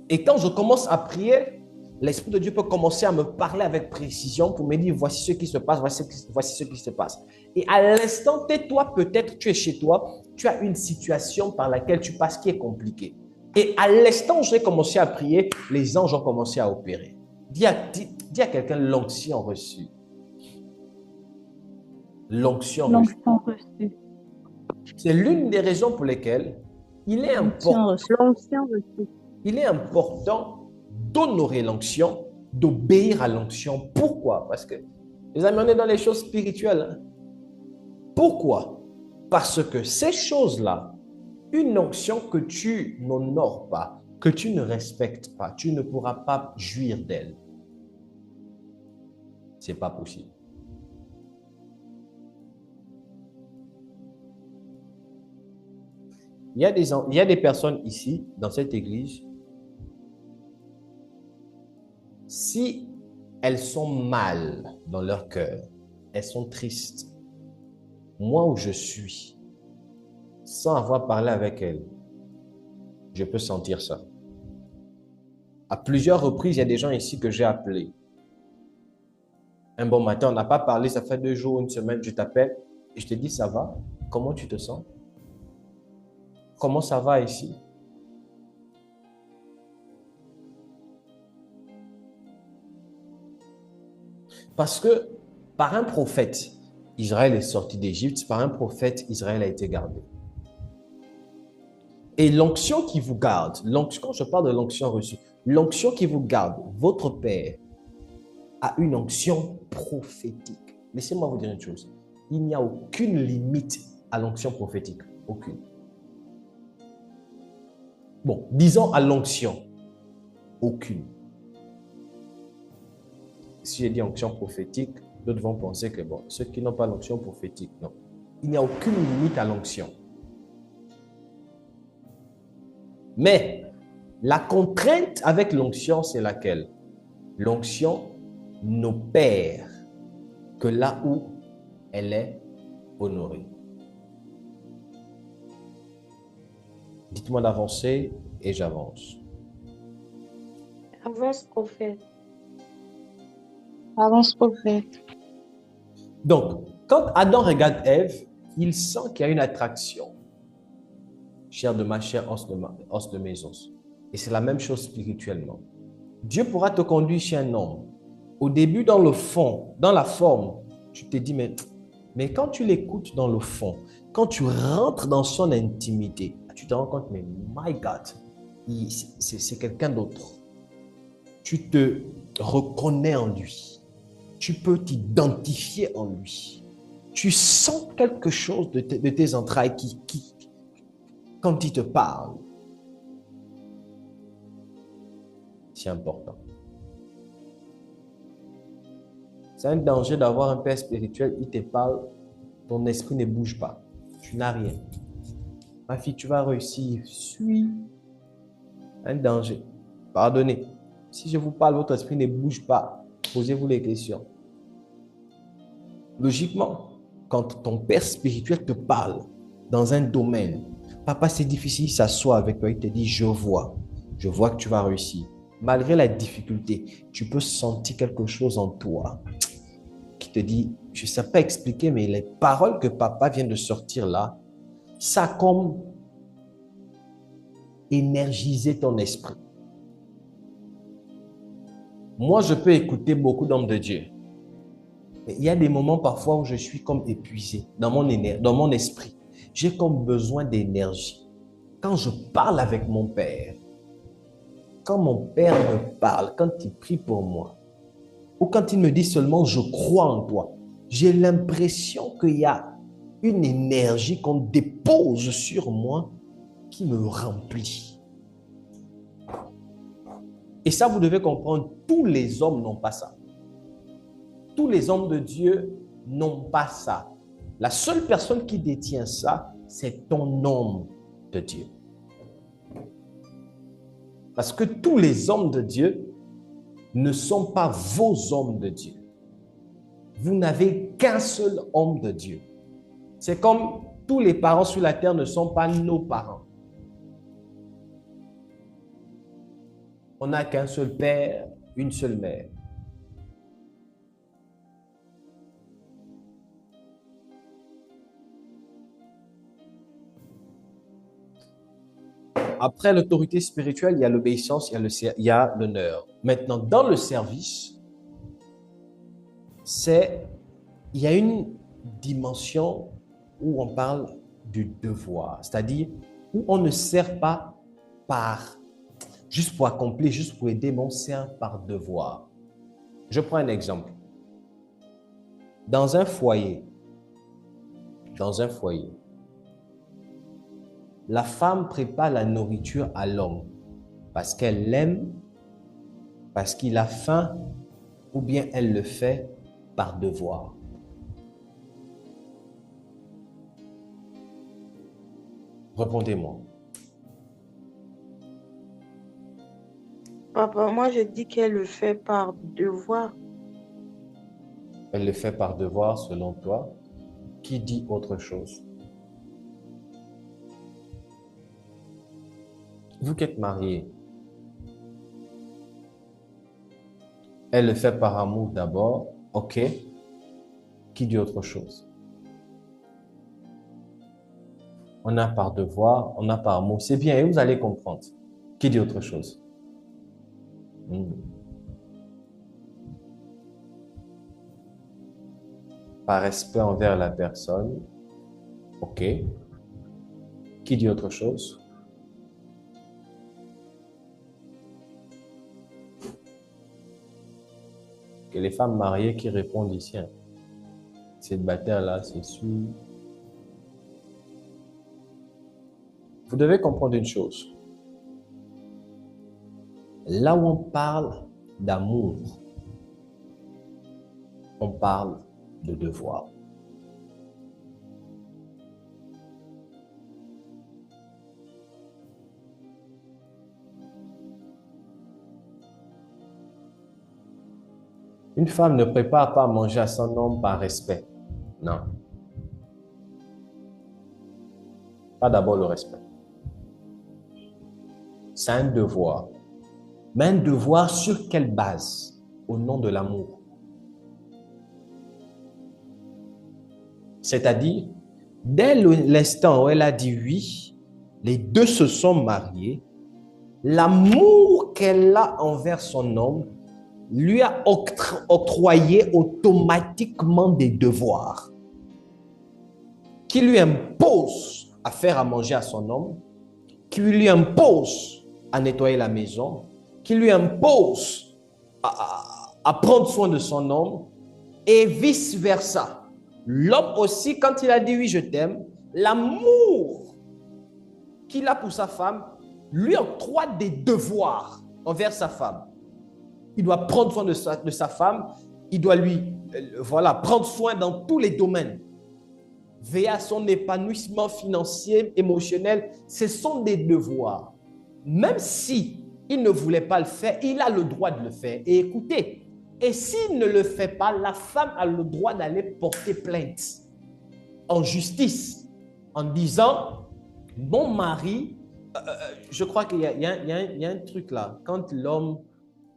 Et quand je commence à prier, l'Esprit de Dieu peut commencer à me parler avec précision pour me dire voici ce qui se passe, voici ce qui se passe. Et à l'instant T, toi, peut-être tu es chez toi, tu as une situation par laquelle tu passes qui est compliquée. Et à l'instant où j'ai commencé à prier, les anges ont commencé à opérer. Dis à quelqu'un l'onction reçue. L'onction reçue. C'est l'une des raisons pour lesquelles il est important d'honorer l'onction, d'obéir à l'onction. Pourquoi? Parce que, les amis, on est dans les choses spirituelles. Pourquoi? Parce que ces choses-là, une onction que tu n'honores pas, que tu ne respectes pas, tu ne pourras pas jouir d'elle. Ce n'est pas possible. Il y a des personnes ici, dans cette église, si elles sont mal dans leur cœur, elles sont tristes, moi où je suis, sans avoir parlé avec elles, je peux sentir ça. À plusieurs reprises, il y a des gens ici que j'ai appelés. Un bon matin, on n'a pas parlé, ça fait 2 jours, 1 semaine, je t'appelle et je te dis, ça va? Comment tu te sens? Comment ça va ici? Parce que par un prophète, Israël est sorti d'Égypte, par un prophète, Israël a été gardé. Et l'onction qui vous garde, quand je parle de l'onction reçue, l'onction qui vous garde, votre Père a une onction prophétique. Laissez-moi vous dire une chose, il n'y a aucune limite à l'onction prophétique, aucune. Bon, disons à l'onction, aucune. Si j'ai dit onction prophétique, d'autres vont penser que bon, ceux qui n'ont pas l'onction prophétique, non. il n'y a aucune limite à l'onction. Mais la contrainte avec l'onction, c'est laquelle? L'onction n'opère que là où elle est honorée. Dites-moi d'avancer et j'avance.
Avance, prophète.
Avance, prophète.
Donc, quand Adam regarde Ève, il sent qu'il y a une attraction. Chair de ma chair, os de mes os. Et c'est la même chose spirituellement. Dieu pourra te conduire chez un homme. Au début, dans le fond, dans la forme, tu te dis, mais quand tu l'écoutes dans le fond, quand tu rentres dans son intimité, tu te rends compte, mais my God, c'est quelqu'un d'autre. Tu te reconnais en lui. Tu peux t'identifier en lui. Tu sens quelque chose de tes entrailles quand il te parle. C'est important. C'est un danger d'avoir un père spirituel, il te parle, ton esprit ne bouge pas. Tu n'as rien. Ma fille, tu vas réussir. Suis. Un danger. Pardonnez. Si je vous parle, votre esprit ne bouge pas. Posez-vous les questions. Logiquement, quand ton père spirituel te parle dans un domaine, papa, c'est difficile, il s'assoit avec toi, il te dit, je vois que tu vas réussir. Malgré la difficulté, tu peux sentir quelque chose en toi qui te dit, je ne sais pas expliquer, mais les paroles que papa vient de sortir là, ça a comme énergisé ton esprit. Moi, je peux écouter beaucoup d'hommes de Dieu. Mais il y a des moments parfois où je suis comme épuisé dans mon esprit. J'ai comme besoin d'énergie. Quand je parle avec mon père, quand mon père me parle, quand il prie pour moi, ou quand il me dit seulement je crois en toi, j'ai l'impression qu'il y a une énergie qu'on dépose sur moi qui me remplit. Et ça, vous devez comprendre, tous les hommes n'ont pas ça. Tous les hommes de Dieu n'ont pas ça. La seule personne qui détient ça, c'est ton homme de Dieu. Parce que tous les hommes de Dieu ne sont pas vos hommes de Dieu. Vous n'avez qu'un seul homme de Dieu. C'est comme tous les parents sur la terre ne sont pas nos parents. On n'a qu'un seul père, une seule mère. Après l'autorité spirituelle, il y a l'obéissance, il y a l'honneur. Maintenant, dans le service, il y a une dimension où on parle du devoir, c'est-à-dire où on ne sert pas juste pour accomplir, juste pour aider, mais on sert par devoir. Je prends un exemple. Dans un foyer, la femme prépare la nourriture à l'homme parce qu'elle l'aime, parce qu'il a faim, ou bien elle le fait par devoir. Répondez-moi.
Papa, moi je dis qu'elle le fait par devoir.
Elle le fait par devoir selon toi. Qui dit autre chose? Vous qui êtes mariés, elle le fait par amour d'abord, ok. Qui dit autre chose? On a par devoir, on a par amour. C'est bien, et vous allez comprendre. Qui dit autre chose? Par respect envers la personne, ok. Qui dit autre chose? Que les femmes mariées qui répondent ici, hein. Célibataire-là, c'est sûr. Vous devez comprendre une chose. Là où on parle d'amour, on parle de devoir. Une femme ne prépare pas à manger à son homme par respect. Non. Pas d'abord le respect. C'est un devoir. Mais un devoir sur quelle base? Au nom de l'amour. C'est-à-dire, dès l'instant où elle a dit oui, les deux se sont mariés, l'amour qu'elle a envers son homme lui a octroyé automatiquement des devoirs qui lui imposent à faire à manger à son homme, qui lui imposent à nettoyer la maison, qui lui imposent à prendre soin de son homme et vice-versa. L'homme aussi, quand il a dit oui, je t'aime, l'amour qu'il a pour sa femme lui octroie des devoirs envers sa femme. Il doit prendre soin de sa femme, il doit lui prendre soin dans tous les domaines. Veiller à son épanouissement financier, émotionnel, ce sont des devoirs. Même si il ne voulait pas le faire, il a le droit de le faire. Et écoutez, et s'il ne le fait pas, la femme a le droit d'aller porter plainte en justice en disant, mon mari, je crois qu'il y a un truc là, quand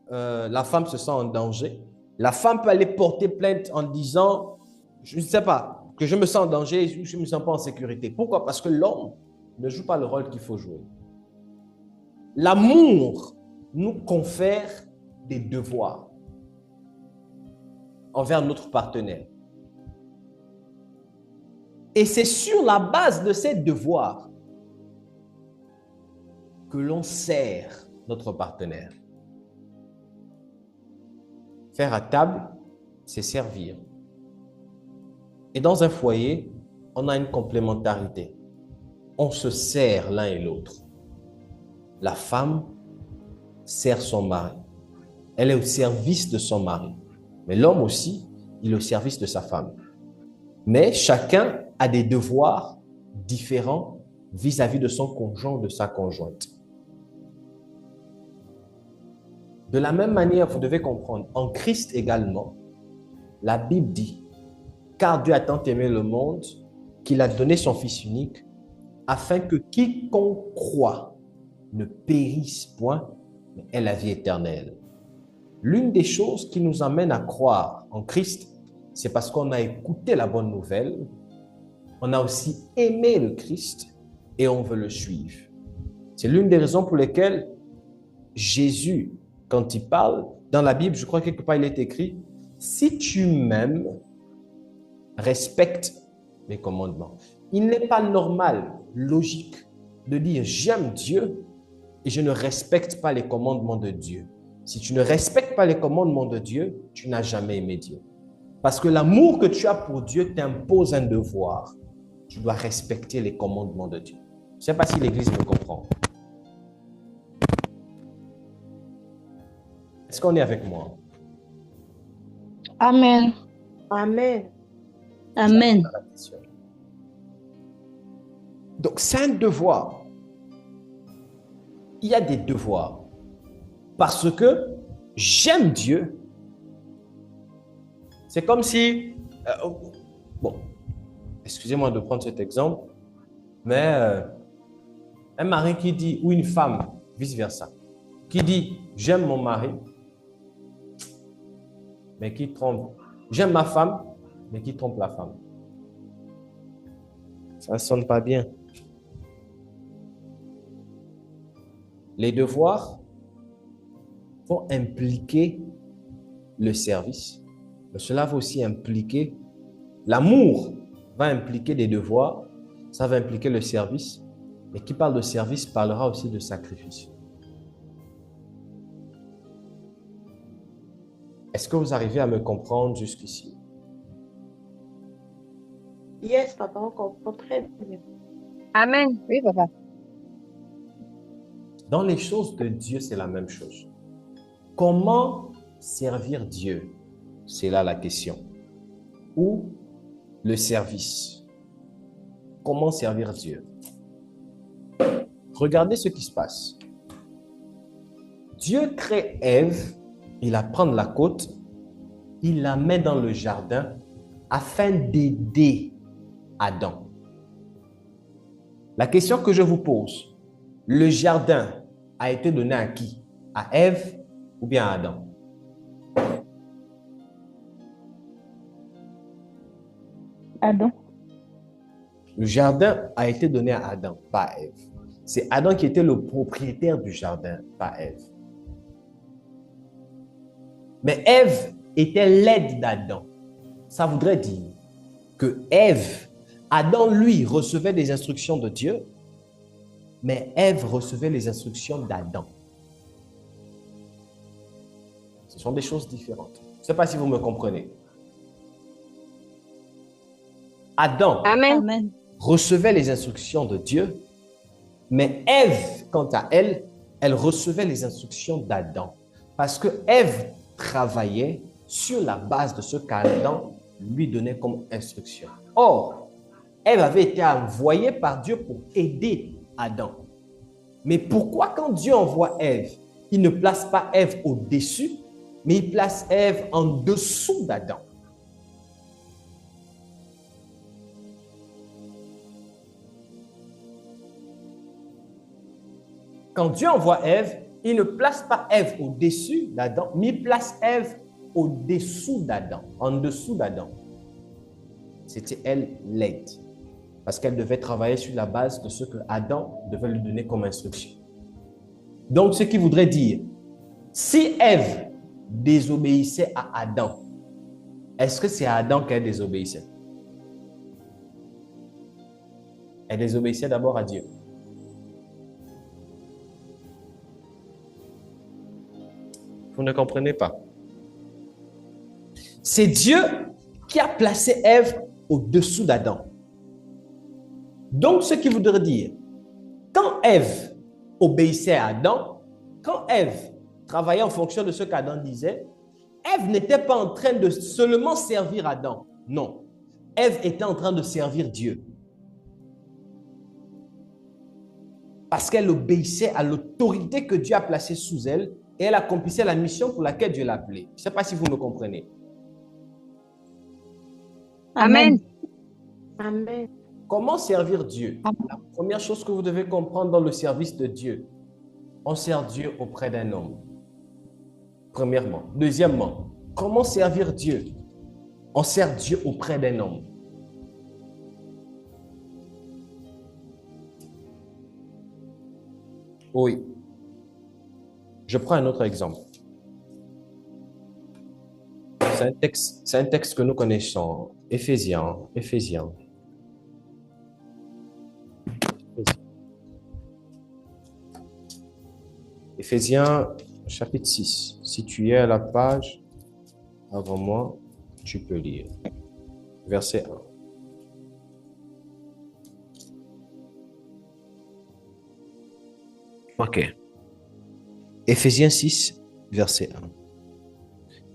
la femme se sent en danger, la femme peut aller porter plainte en disant, je ne sais pas, que je me sens en danger et je ne me sens pas en sécurité. Pourquoi? Parce que l'homme ne joue pas le rôle qu'il faut jouer. L'amour nous confère des devoirs envers notre partenaire. Et c'est sur la base de ces devoirs que l'on sert notre partenaire. Faire à table, c'est servir. Et dans un foyer, on a une complémentarité. On se sert l'un et l'autre. La femme sert son mari. Elle est au service de son mari. Mais l'homme aussi, il est au service de sa femme. Mais chacun a des devoirs différents vis-à-vis de son conjoint ou de sa conjointe. De la même manière, vous devez comprendre, en Christ également, la Bible dit, car Dieu a tant aimé le monde qu'il a donné son Fils unique, afin que quiconque croit ne périsse point, mais ait la vie éternelle. L'une des choses qui nous amène à croire en Christ, c'est parce qu'on a écouté la bonne nouvelle, on a aussi aimé le Christ et on veut le suivre. C'est l'une des raisons pour lesquelles Jésus, quand il parle, dans la Bible, je crois quelque part il est écrit, si tu m'aimes, respecte mes commandements. Il n'est pas normal, logique, de dire j'aime Dieu et je ne respecte pas les commandements de Dieu. Si tu ne respectes pas les commandements de Dieu, tu n'as jamais aimé Dieu. Parce que l'amour que tu as pour Dieu t'impose un devoir. Tu dois respecter les commandements de Dieu. Je ne sais pas si l'Église me comprend. Est-ce qu'on est avec moi?
Amen.
Amen.
Amen.
Donc, c'est un devoir. Il y a des devoirs. Parce que j'aime Dieu. C'est comme si... bon, excusez-moi de prendre cet exemple, mais un mari qui dit, ou une femme, vice-versa, qui dit, j'aime mon mari, mais qui trompe. J'aime ma femme, mais qui trompe la femme. Ça ne sonne pas bien. Les devoirs vont impliquer le service, mais cela va aussi impliquer l'amour, va impliquer des devoirs, ça va impliquer le service, mais qui parle de service parlera aussi de sacrifice. Est-ce que vous arrivez à me comprendre jusqu'ici?
Yes, papa, on comprend très bien.
Amen. Oui, papa.
Dans les choses de Dieu, c'est la même chose. Comment servir Dieu? C'est là la question. Ou le service. Comment servir Dieu? Regardez ce qui se passe. Dieu crée Ève, il la prend de la côte il la met dans le jardin afin d'aider Adam. La question que je vous pose, le jardin a été donné à qui? À Ève ou bien à Adam?
Adam.
Le jardin a été donné à Adam, pas à Ève. C'est Adam qui était le propriétaire du jardin, pas Ève. Mais Ève était l'aide d'Adam. Ça voudrait dire que Ève, Adam, lui, recevait des instructions de Dieu, mais Ève recevait les instructions d'Adam. Ce sont des choses différentes. Je ne sais pas si vous me comprenez. Adam
Amen.
recevait les instructions de Dieu, mais Ève, quant à elle, elle recevait les instructions d'Adam. Parce que Ève travaillait sur la base de ce qu'Adam lui donnait comme instruction. Or, Ève avait été envoyée par Dieu pour aider Adam. Mais pourquoi quand Dieu envoie Ève, il ne place pas Ève au-dessus, mais il place Ève en dessous d'Adam? Quand Dieu envoie Ève, il ne place pas Ève au-dessus d'Adam, mais il place Ève au-dessous d'Adam, en dessous d'Adam. C'était elle l'aide, parce qu'elle devait travailler sur la base de ce que Adam devait lui donner comme instruction. Donc, ce qui voudrait dire, si Ève désobéissait à Adam, est-ce que c'est à Adam qu'elle désobéissait? Elle désobéissait d'abord à Dieu. Vous ne comprenez pas. C'est Dieu qui a placé Ève au-dessous d'Adam. Donc, ce qui voudrait dire, quand Ève obéissait à Adam, quand Ève travaillait en fonction de ce qu'Adam disait, Ève n'était pas en train de seulement servir Adam. Non. Ève était en train de servir Dieu. Parce qu'elle obéissait à l'autorité que Dieu a placée sous elle et elle accomplissait la mission pour laquelle Dieu l'a appelée. Je ne sais pas si vous me comprenez.
Amen.
Amen.
Comment servir Dieu? La première chose que vous devez comprendre dans le service de Dieu, on sert Dieu auprès d'un homme. Premièrement. Deuxièmement, comment servir Dieu? On sert Dieu auprès d'un homme. Oui. Je prends un autre exemple. C'est un texte que nous connaissons. Éphésiens. Éphésiens, chapitre 6. Si tu es à la page avant moi, tu peux lire. Verset 1. Ok. Éphésiens 6, verset 1.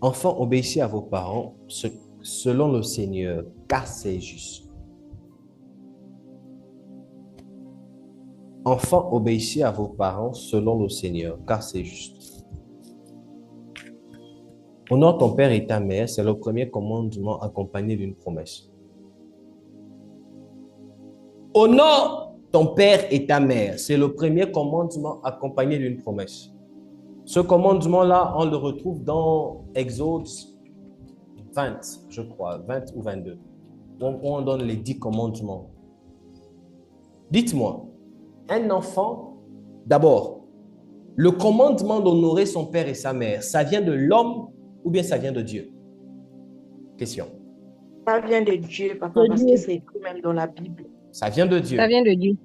Enfants, obéissez à vos parents selon le Seigneur, car c'est juste. Enfants, obéissez à vos parents selon le Seigneur, car c'est juste. Honore ton père et ta mère, c'est le premier commandement accompagné d'une promesse. Honore ton père et ta mère, c'est le premier commandement accompagné d'une promesse. Ce commandement-là, on le retrouve dans Exode 20, je crois, 20 ou 22, où on donne les 10 commandements. Dites-moi, un enfant, d'abord, le commandement d'honorer son père et sa mère, ça vient de l'homme ou bien ça vient de Dieu? Question.
Ça vient de Dieu, papa, parce que c'est écrit même dans la Bible.
Ça vient de Dieu.
Ça vient de Dieu.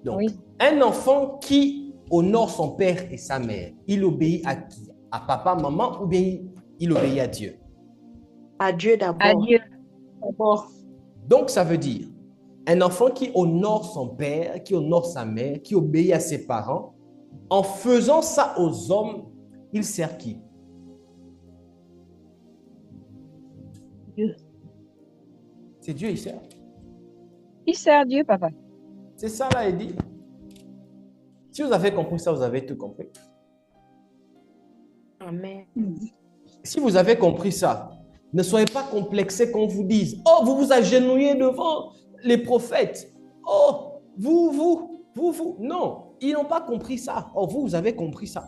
Donc,
Oui.
un enfant qui honore son père et sa mère, il obéit à qui? À papa, maman ou bien il obéit à Dieu?
À Dieu d'abord.
À Dieu.
D'abord.
Donc, ça veut dire, un enfant qui honore son père, qui honore sa mère, qui obéit à ses parents, en faisant ça aux hommes, il sert qui?
Dieu.
C'est Dieu, il sert.
Il sert Dieu, papa.
C'est ça là, il dit. Si vous avez compris ça, vous avez tout compris.
Amen.
Si vous avez compris ça, Ne soyez pas complexés qu'on vous dise, oh, vous vous agenouillez devant les prophètes. Oh, vous. Non, ils n'ont pas compris ça. Oh, vous avez compris ça.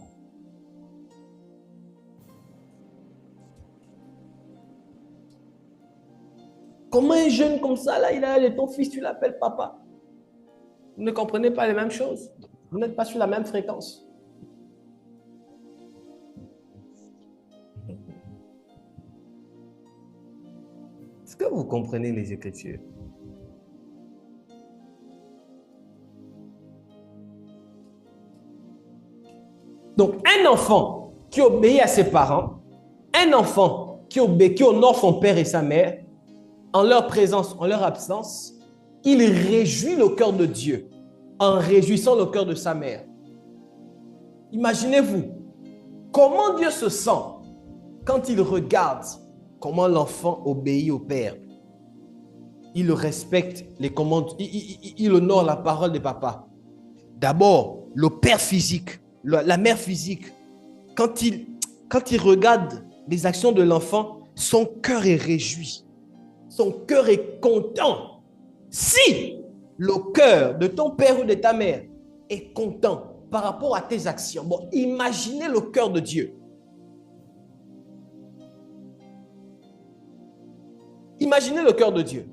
Comment un jeune comme ça, là, il a ton fils, tu l'appelles papa? Vous ne comprenez pas les mêmes choses. Vous n'êtes pas sur la même fréquence. Est-ce que vous comprenez les Écritures? Donc, un enfant qui obéit à ses parents, un enfant qui honore son père et sa mère, en leur présence, en leur absence, il réjouit le cœur de Dieu en réjouissant le cœur de sa mère. Imaginez-vous, comment Dieu se sent quand il regarde comment l'enfant obéit au père. Il respecte les commandes, il honore la parole de papa. D'abord, le père physique, la mère physique, quand il regarde les actions de l'enfant, son cœur est réjoui. Son cœur est content. Si le cœur de ton père ou de ta mère est content par rapport à tes actions, bon, imaginez le cœur de Dieu. Imaginez le cœur de Dieu.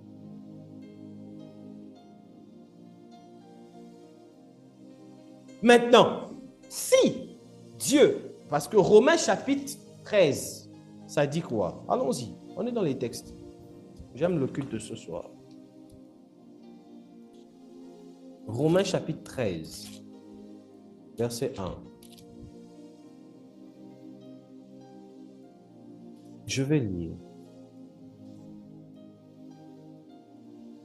Maintenant, si Dieu, parce que Romains chapitre 13, ça dit quoi? Allons-y, on est dans les textes. J'aime le culte de ce soir. Romains chapitre 13, verset 1. Je vais lire.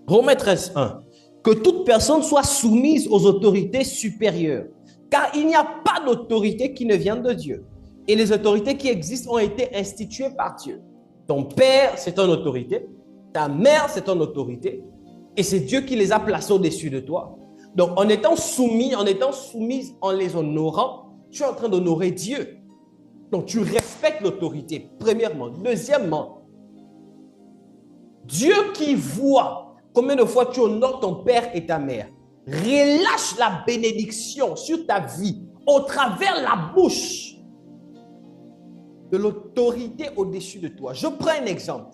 Romains 13, 1. Que toute personne soit soumise aux autorités supérieures, car il n'y a pas d'autorité qui ne vienne de Dieu. Et les autorités qui existent ont été instituées par Dieu. Ton père, c'est une autorité. Ta mère, c'est une autorité. Et c'est Dieu qui les a placés au-dessus de toi. Donc, en étant soumise, en les honorant, tu es en train d'honorer Dieu. Donc, tu respectes l'autorité, premièrement. Deuxièmement, Dieu qui voit combien de fois tu honores ton père et ta mère, relâche la bénédiction sur ta vie au travers la bouche de l'autorité au-dessus de toi. Je prends un exemple.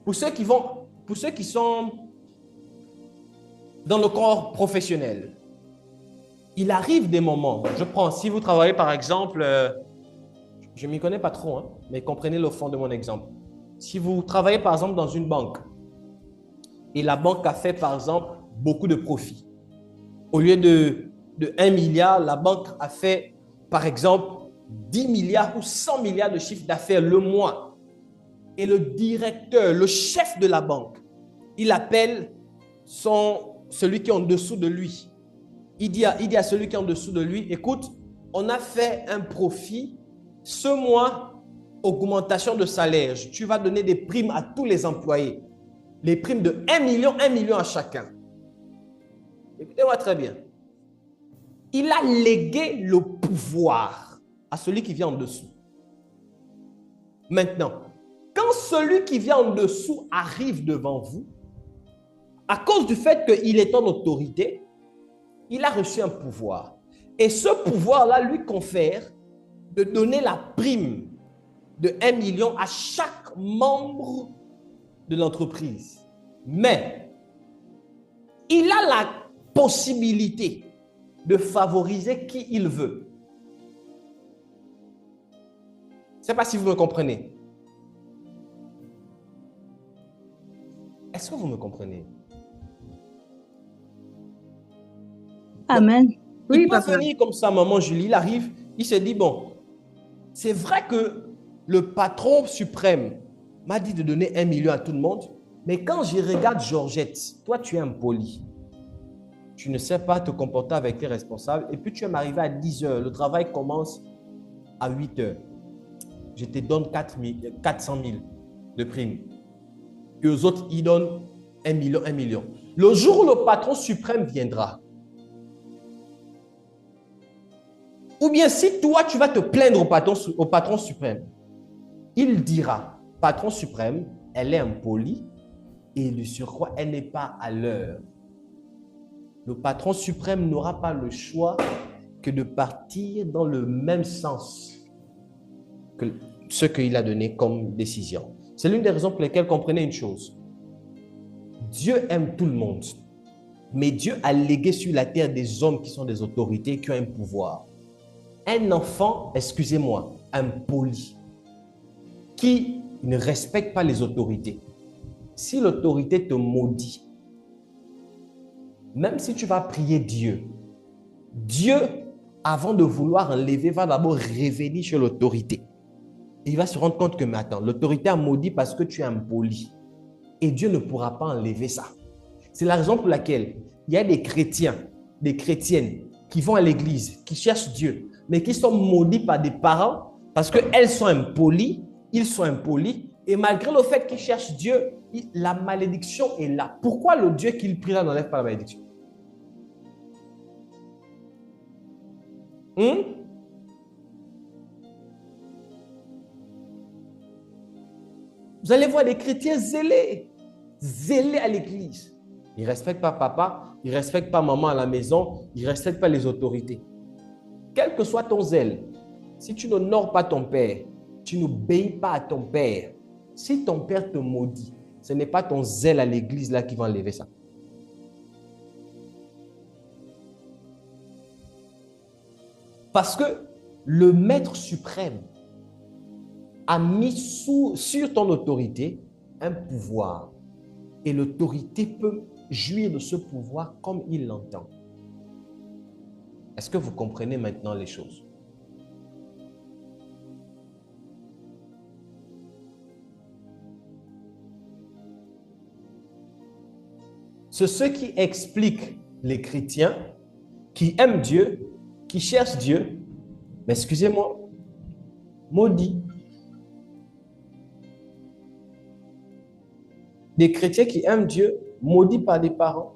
Pour ceux qui sont dans le corps professionnel, il arrive des moments, si vous travaillez par exemple, je ne m'y connais pas trop, hein, mais comprenez le fond de mon exemple. Si vous travaillez par exemple dans une banque, et la banque a fait par exemple beaucoup de profits, au lieu de 1 milliard, la banque a fait par exemple 10 milliards ou 100 milliards de chiffre d'affaires le mois. Et le directeur, le chef de la banque, il appelle celui qui est en dessous de lui. Il dit à celui qui est en dessous de lui, écoute, on a fait un profit, ce mois, augmentation de salaire. Tu vas donner des primes à tous les employés. Les primes de 1 million à chacun. Écoutez-moi très bien. Il a légué le pouvoir à celui qui vient en dessous. Maintenant, quand celui qui vient en dessous arrive devant vous, à cause du fait qu'il est en autorité, il a reçu un pouvoir. Et ce pouvoir-là lui confère de donner la prime de 1 million à chaque membre de l'entreprise. Mais il a la possibilité de favoriser qui il veut. Je ne sais pas si vous me comprenez. Est-ce que vous me comprenez?
Amen.
Il peut venir comme ça, maman Julie, il arrive, il se dit, bon, c'est vrai que le patron suprême m'a dit de donner 1 million à tout le monde, mais quand je regarde Georgette, toi tu es impoli. Tu ne sais pas te comporter avec tes responsables et puis tu es arrivé à 10 heures, le travail commence à 8 heures. Je te donne 400 000 de primes. Et aux autres, ils donnent 1 million. Le jour où le patron suprême viendra, ou bien si toi, tu vas te plaindre au patron suprême, Il dira, patron suprême, elle est impolie et de surcroît, elle n'est pas à l'heure. Le patron suprême n'aura pas le choix que de partir dans le même sens que ce qu'il a donné comme décision. C'est l'une des raisons pour lesquelles comprenez une chose. Dieu aime tout le monde, mais Dieu a légué sur la terre des hommes qui sont des autorités, qui ont un pouvoir. Un enfant, excusez-moi, impoli, qui ne respecte pas les autorités. Si l'autorité te maudit, même si tu vas prier Dieu, Dieu, avant de vouloir enlever, va d'abord révéler sur l'autorité. Il va se rendre compte que, mais attends, l'autorité a maudit parce que tu es impoli. Et Dieu ne pourra pas enlever ça. C'est la raison pour laquelle il y a des chrétiens, des chrétiennes qui vont à l'église, qui cherchent Dieu, mais qui sont maudits par des parents parce qu'elles sont impolies, ils sont impolis, et malgré le fait qu'ils cherchent Dieu, la malédiction est là. Pourquoi le Dieu qu'ils prient là n'enlève pas la malédiction? Vous allez voir des chrétiens zélés à l'église. Ils ne respectent pas papa, ils ne respectent pas maman à la maison, ils ne respectent pas les autorités. Quel que soit ton zèle, si tu n'honores pas ton père, tu n'obéis pas à ton père, si ton père te maudit, ce n'est pas ton zèle à l'église là qui va enlever ça. Parce que le maître suprême a mis sur ton autorité un pouvoir. Et l'autorité peut jouir de ce pouvoir comme il l'entend. Est-ce que vous comprenez maintenant les choses? C'est ce qui explique les chrétiens qui aiment Dieu, qui cherchent Dieu, mais excusez-moi, maudits. Des chrétiens qui aiment Dieu, maudits par des parents.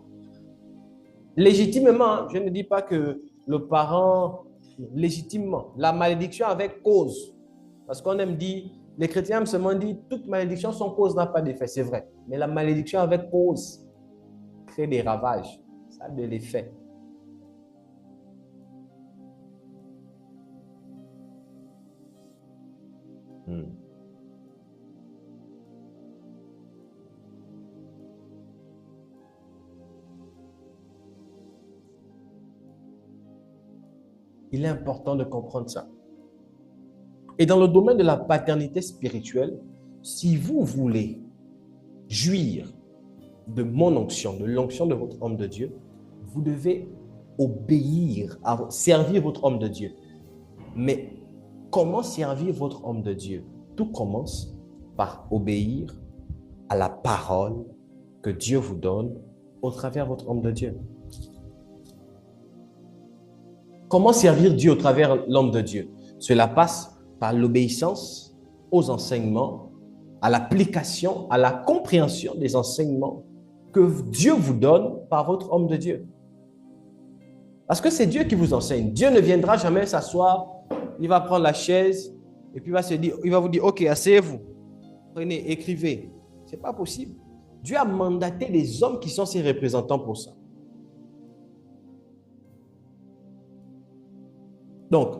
Légitimement, je ne dis pas que le parent, légitimement, la malédiction avec cause. Parce qu'on aime dire, les chrétiens aiment seulement dire, toute malédiction sans cause n'a pas d'effet, c'est vrai. Mais la malédiction avec cause crée des ravages, ça a de l'effet. Il est important de comprendre ça. Et dans le domaine de la paternité spirituelle, si vous voulez jouir de mon onction, de l'onction de votre homme de Dieu, vous devez obéir, servir votre homme de Dieu. Mais comment servir votre homme de Dieu? Tout commence par obéir à la parole que Dieu vous donne au travers de votre homme de Dieu. Comment servir Dieu au travers de l'homme de Dieu? Cela passe par l'obéissance aux enseignements, à l'application, à la compréhension des enseignements que Dieu vous donne par votre homme de Dieu. Parce que c'est Dieu qui vous enseigne. Dieu ne viendra jamais s'asseoir, il va prendre la chaise et puis il va vous dire, ok, asseyez-vous, prenez, écrivez. Ce n'est pas possible. Dieu a mandaté des hommes qui sont ses représentants pour ça. Donc,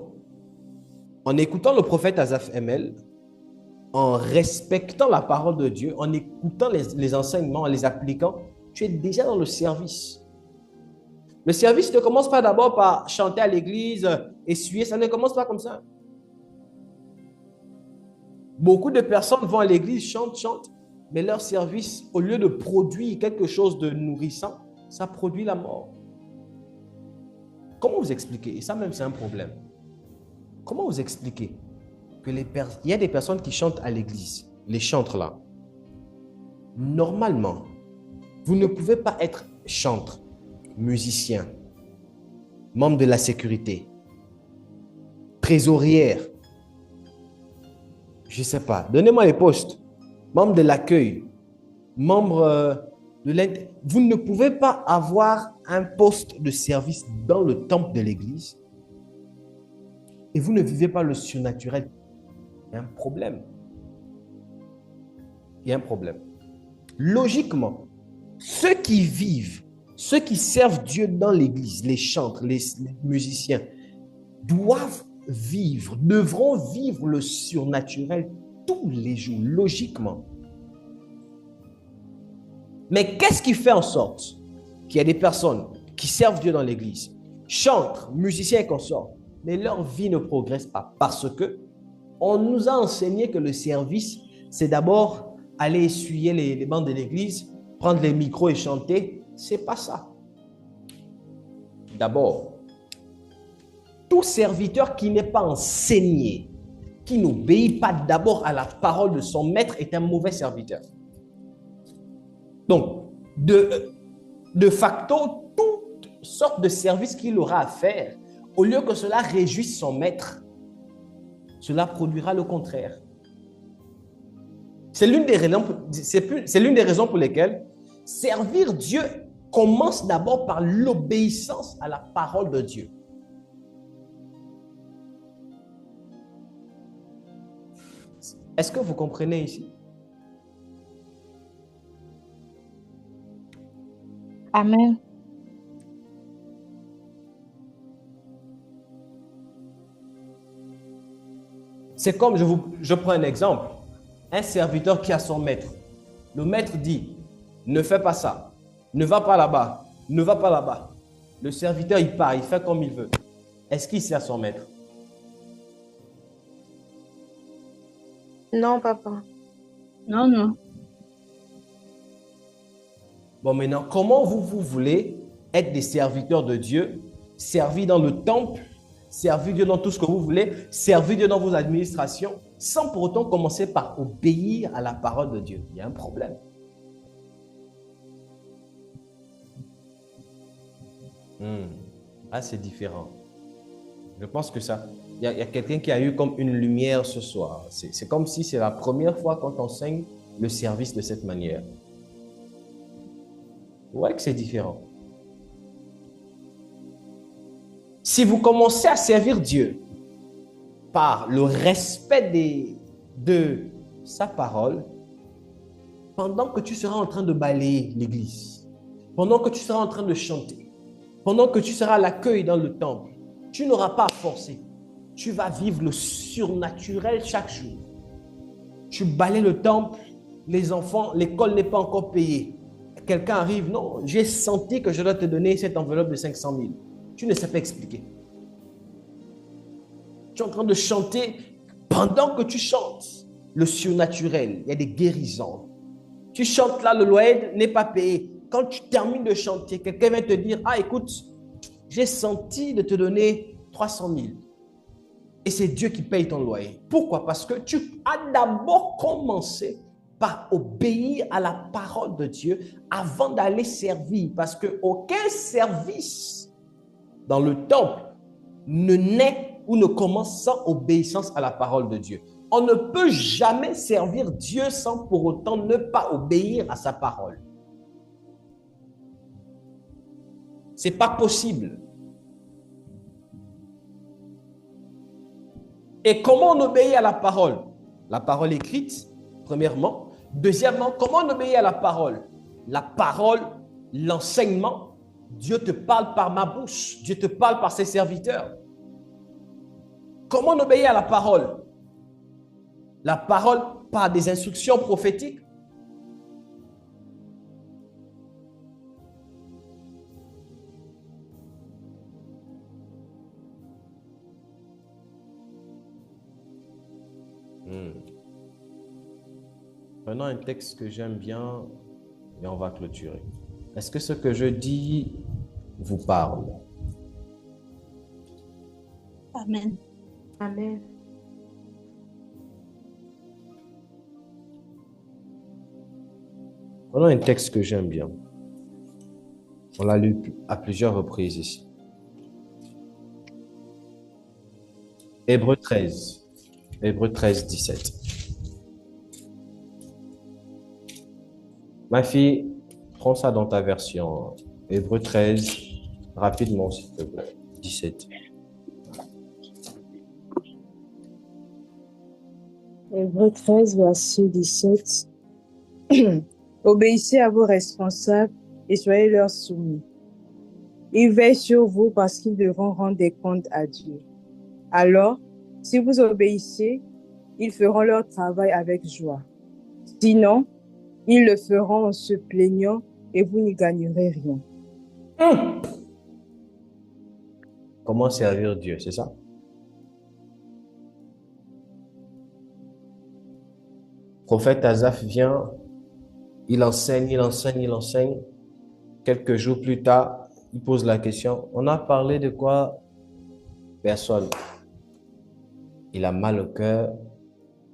en écoutant le prophète Asaph Emel, en respectant la parole de Dieu, en écoutant les enseignements, en les appliquant, tu es déjà dans le service. Le service ne commence pas d'abord par chanter à l'église, essuyer, ça ne commence pas comme ça. Beaucoup de personnes vont à l'église, chantent, mais leur service, au lieu de produire quelque chose de nourrissant, ça produit la mort. Comment vous expliquer? Et ça même, c'est un problème. Comment vous expliquer que il y a des personnes qui chantent à l'église, les chantres là. Normalement, vous ne pouvez pas être chantre, musicien, membre de la sécurité, trésorière, je ne sais pas, donnez-moi les postes, membre de l'accueil, membre de l'aide. Vous ne pouvez pas avoir un poste de service dans le temple de l'église et vous ne vivez pas le surnaturel. Il y a un problème. il y a un problème. Logiquement, ceux qui vivent, ceux qui servent Dieu dans l'église, les chantres, les musiciens, devront vivre le surnaturel tous les jours, logiquement. Mais qu'est-ce qui fait en sorte qu'il y a des personnes qui servent Dieu dans l'église, chantent, musiciens et consorts, mais leur vie ne progresse pas? Parce que on nous a enseigné que le service, c'est d'abord aller essuyer les bancs de l'église, prendre les micros et chanter. C'est pas ça. D'abord, tout serviteur qui n'est pas enseigné, qui n'obéit pas d'abord à la parole de son maître est un mauvais serviteur. Donc, de facto, toutes sortes de services qu'il aura à faire, au lieu que cela réjouisse son maître, cela produira le contraire. C'est l'une des raisons pour lesquelles servir Dieu commence d'abord par l'obéissance à la parole de Dieu. Est-ce que vous comprenez ici?
Amen.
C'est comme, je prends un exemple, un serviteur qui a son maître. Le maître dit, ne fais pas ça, ne va pas là-bas, ne va pas là-bas. Le serviteur, il part, il fait comme il veut. Est-ce qu'il sert son maître?
Non, papa.
Non, non.
Bon, maintenant, comment vous voulez être des serviteurs de Dieu, servir dans le temple, servir Dieu dans tout ce que vous voulez, servir Dieu dans vos administrations, sans pour autant commencer par obéir à la parole de Dieu? Il y a un problème. Ah, c'est différent. Je pense que ça, il y a quelqu'un qui a eu comme une lumière ce soir. C'est comme si c'est la première fois qu'on enseigne le service de cette manière. Ouais, que c'est différent. Si vous commencez à servir Dieu par le respect de sa parole, pendant que tu seras en train de balayer l'église, pendant que tu seras en train de chanter, pendant que tu seras à l'accueil dans le temple, tu n'auras pas à forcer. Tu vas vivre le surnaturel chaque jour. Tu balayes le temple, les enfants, l'école n'est pas encore payée. Quelqu'un arrive, non, j'ai senti que je dois te donner cette enveloppe de 500 000. Tu ne sais pas expliquer. Tu es en train de chanter pendant que tu chantes le surnaturel. Il y a des guérisons. Tu chantes là, le loyer n'est pas payé. Quand tu termines de chanter, quelqu'un va te dire, ah écoute, j'ai senti de te donner 300 000. Et c'est Dieu qui paye ton loyer. Pourquoi? Parce que tu as d'abord commencé par obéir à la parole de Dieu avant d'aller servir. Parce qu'aucun service dans le temple ne naît ou ne commence sans obéissance à la parole de Dieu. On ne peut jamais servir Dieu sans pour autant ne pas obéir à sa parole. Ce n'est pas possible. Et comment on obéit à la parole? La parole écrite, premièrement. Deuxièmement, comment on obéit à la parole? La parole, l'enseignement. Dieu te parle par ma bouche. Dieu te parle par ses serviteurs. Comment on obéit à la parole? La parole par des instructions prophétiques. Prenons un texte que j'aime bien et on va clôturer. Est-ce que ce que je dis vous parle?
Amen.
Amen.
Prenons un texte que j'aime bien. On l'a lu à plusieurs reprises ici. Hébreux 13. Hébreux 13, 17. Ma fille, prends ça dans ta version. Hébreux 13, rapidement s'il te plaît. 17.
Hébreux 13, verset 17. Obéissez à vos responsables et soyez leur soumis. Ils veillent sur vous parce qu'ils devront rendre des comptes à Dieu. Alors, si vous obéissez, ils feront leur travail avec joie. Sinon, ils le feront en se plaignant et vous n'y gagnerez rien.
Comment servir Dieu, c'est ça? Prophète Asaph vient, il enseigne, il enseigne, il enseigne. Quelques jours plus tard, il pose la question, on a parlé de quoi? Personne. Il a mal au cœur.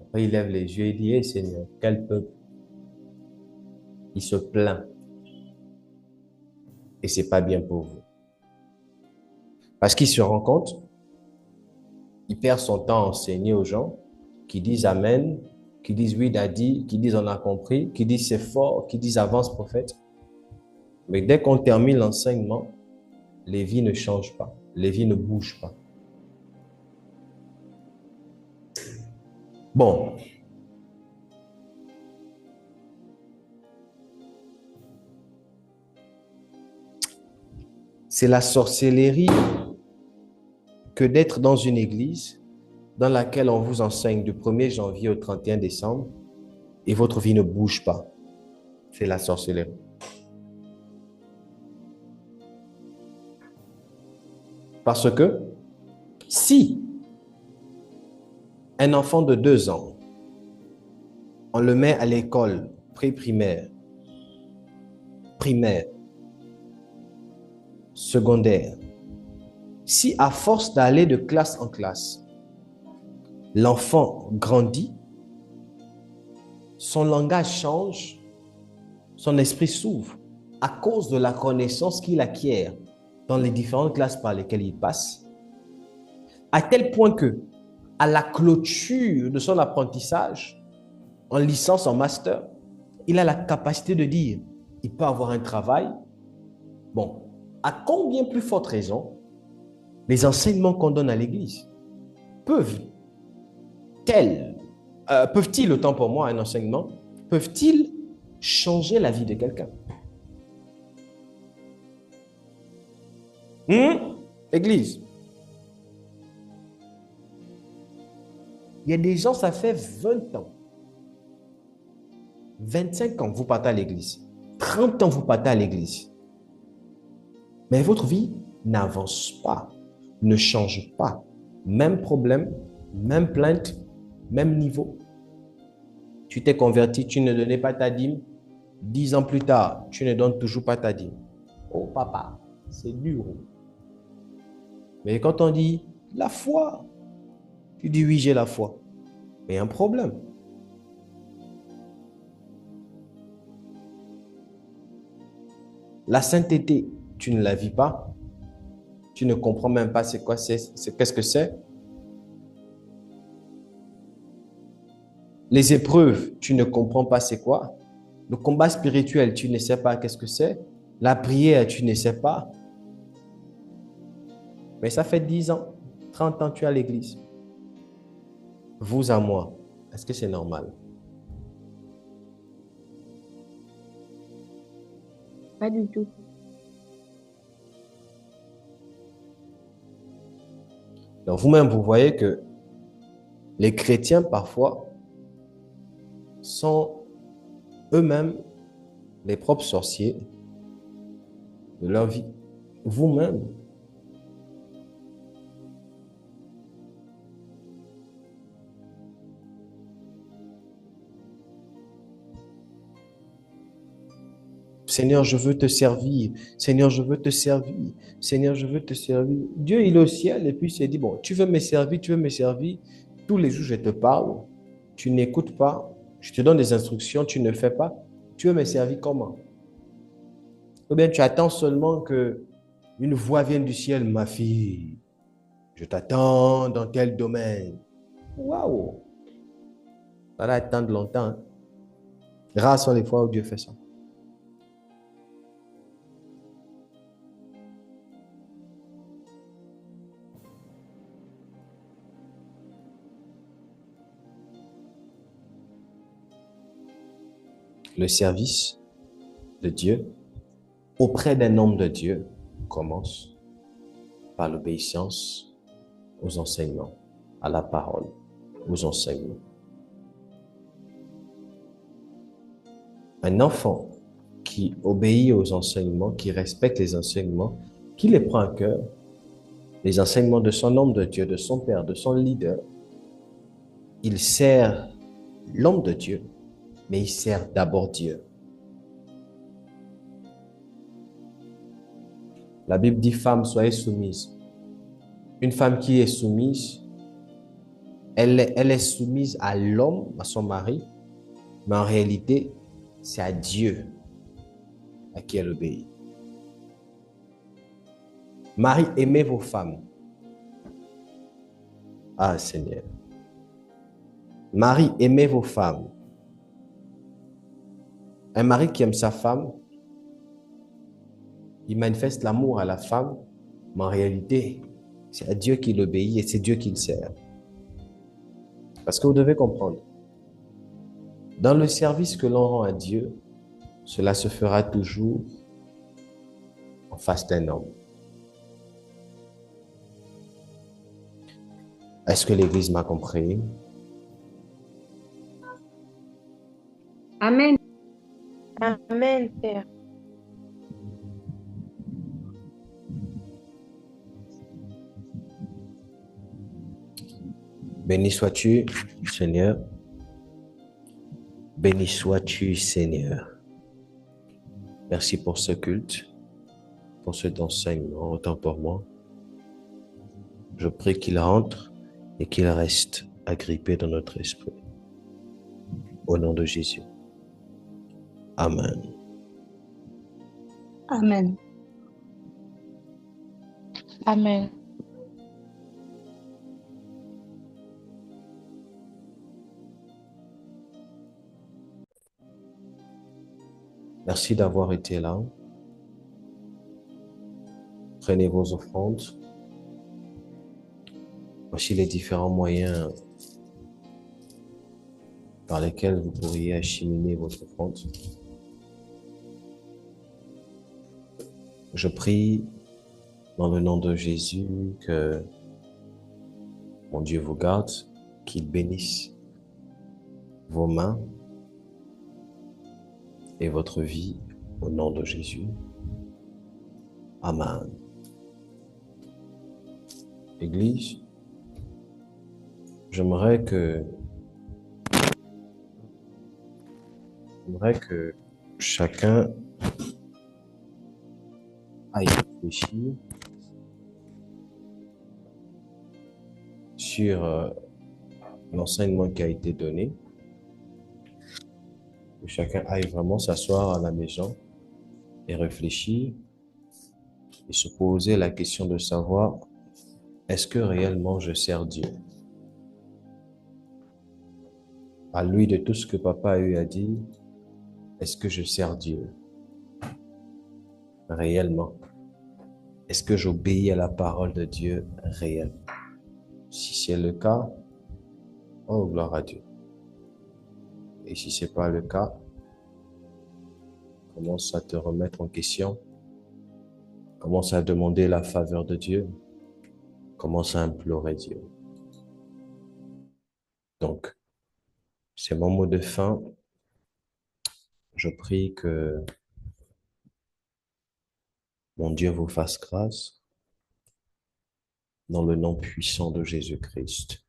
Après, il lève les yeux et dit, hey, Seigneur, quel peuple? Il se plaint. Et c'est pas bien pour vous. Parce qu'il se rend compte, il perd son temps à enseigner aux gens qui disent Amen, qui disent oui, Daddy, qui disent on a compris, qui disent c'est fort, qui disent avance, prophète. Mais dès qu'on termine l'enseignement, les vies ne changent pas, les vies ne bougent pas. Bon. C'est la sorcellerie que d'être dans une église dans laquelle on vous enseigne du 1er janvier au 31 décembre et votre vie ne bouge pas. C'est la sorcellerie. Parce que si un enfant de 2 ans, on le met à l'école pré-primaire, primaire, secondaire, si à force d'aller de classe en classe, l'enfant grandit, son langage change, son esprit s'ouvre à cause de la connaissance qu'il acquiert dans les différentes classes par lesquelles il passe, à tel point que, à la clôture de son apprentissage, en licence, en master, il a la capacité de dire, il peut avoir un travail. Bon, à combien plus forte raison, les enseignements qu'on donne à l'Église peuvent-ils, autant pour moi, un enseignement, peuvent-ils changer la vie de quelqu'un? Église. Il y a des gens, ça fait 20 ans, 25 ans, vous partez à l'église. 30 ans, vous partez à l'église. Mais votre vie n'avance pas, ne change pas. Même problème, même plainte, même niveau. Tu t'es converti, tu ne donnais pas ta dîme. 10 ans plus tard, tu ne donnes toujours pas ta dîme. Oh papa, c'est dur. Mais quand on dit la foi, tu dis oui, j'ai la foi. Mais il y a un problème. La sainteté, tu ne la vis pas. Tu ne comprends même pas c'est quoi, qu'est-ce que c'est. Les épreuves, tu ne comprends pas c'est quoi. Le combat spirituel, tu ne sais pas qu'est-ce que c'est. La prière, tu ne sais pas. Mais ça fait 10 ans, 30 ans, tu es à l'église. Vous à moi, est-ce que c'est normal?
Pas du tout.
Donc vous-même, vous voyez que les chrétiens, parfois, sont eux-mêmes les propres sorciers de leur vie. Vous-même. Seigneur, je veux te servir. Seigneur, je veux te servir. Seigneur, je veux te servir. Dieu, il est au ciel et puis il s'est dit, bon, tu veux me servir, tu veux me servir. Tous les jours, je te parle. Tu n'écoutes pas. Je te donne des instructions, tu ne fais pas. Tu veux me servir comment? Ou bien tu attends seulement que une voix vienne du ciel, ma fille. Je t'attends dans tel domaine. Waouh! Ça va attendre longtemps. Hein? Rares sont les fois où Dieu fait ça.
Le service de Dieu auprès d'un homme de Dieu commence par l'obéissance aux enseignements, à la parole, aux enseignements. Un enfant qui obéit aux enseignements, qui respecte les enseignements, qui les prend à cœur, les enseignements de son homme de Dieu, de son père, de son leader, il sert l'homme de Dieu, mais il sert d'abord Dieu. La Bible dit, femme, soyez soumise. Une femme qui est soumise, elle est soumise à l'homme, à son mari, mais en réalité, c'est à Dieu à qui elle obéit. Marie, aimez vos femmes. Ah, Seigneur. Marie, aimez vos femmes. Un mari qui aime sa femme, il manifeste l'amour à la femme, mais en réalité, c'est à Dieu qu'il obéit et c'est Dieu qu'il sert. Parce que vous devez comprendre, dans le service que l'on rend à Dieu, cela se fera toujours en face d'un homme. Est-ce que l'Église m'a compris?
Amen.
Amen, Père.
Béni sois-tu, Seigneur. Béni sois-tu, Seigneur. Merci pour ce culte, pour cet enseignement, autant pour moi. Je prie qu'il rentre et qu'il reste agrippé dans notre esprit. Au nom de Jésus. Amen.
Amen.
Amen.
Merci d'avoir été là. Prenez vos offrandes. Voici les différents moyens par lesquels vous pourriez acheminer votre offrande. Je prie dans le nom de Jésus que mon Dieu vous garde, qu'il bénisse vos mains et votre vie au nom de Jésus. Amen. Église, j'aimerais que chacun aille réfléchir sur l'enseignement qui a été donné. Que chacun aille vraiment s'asseoir à la maison et réfléchir et se poser la question de savoir, est-ce que réellement je sers Dieu? À lui de tout ce que papa a eu à dire, est-ce que je sers Dieu? Réellement? Est-ce que j'obéis à la parole de Dieu réellement? Si c'est le cas, oh gloire à Dieu. Et si c'est pas le cas, commence à te remettre en question. Commence à demander la faveur de Dieu. Commence à implorer Dieu. Donc, c'est mon mot de fin. Je prie que mon Dieu vous fasse grâce dans le nom puissant de Jésus-Christ.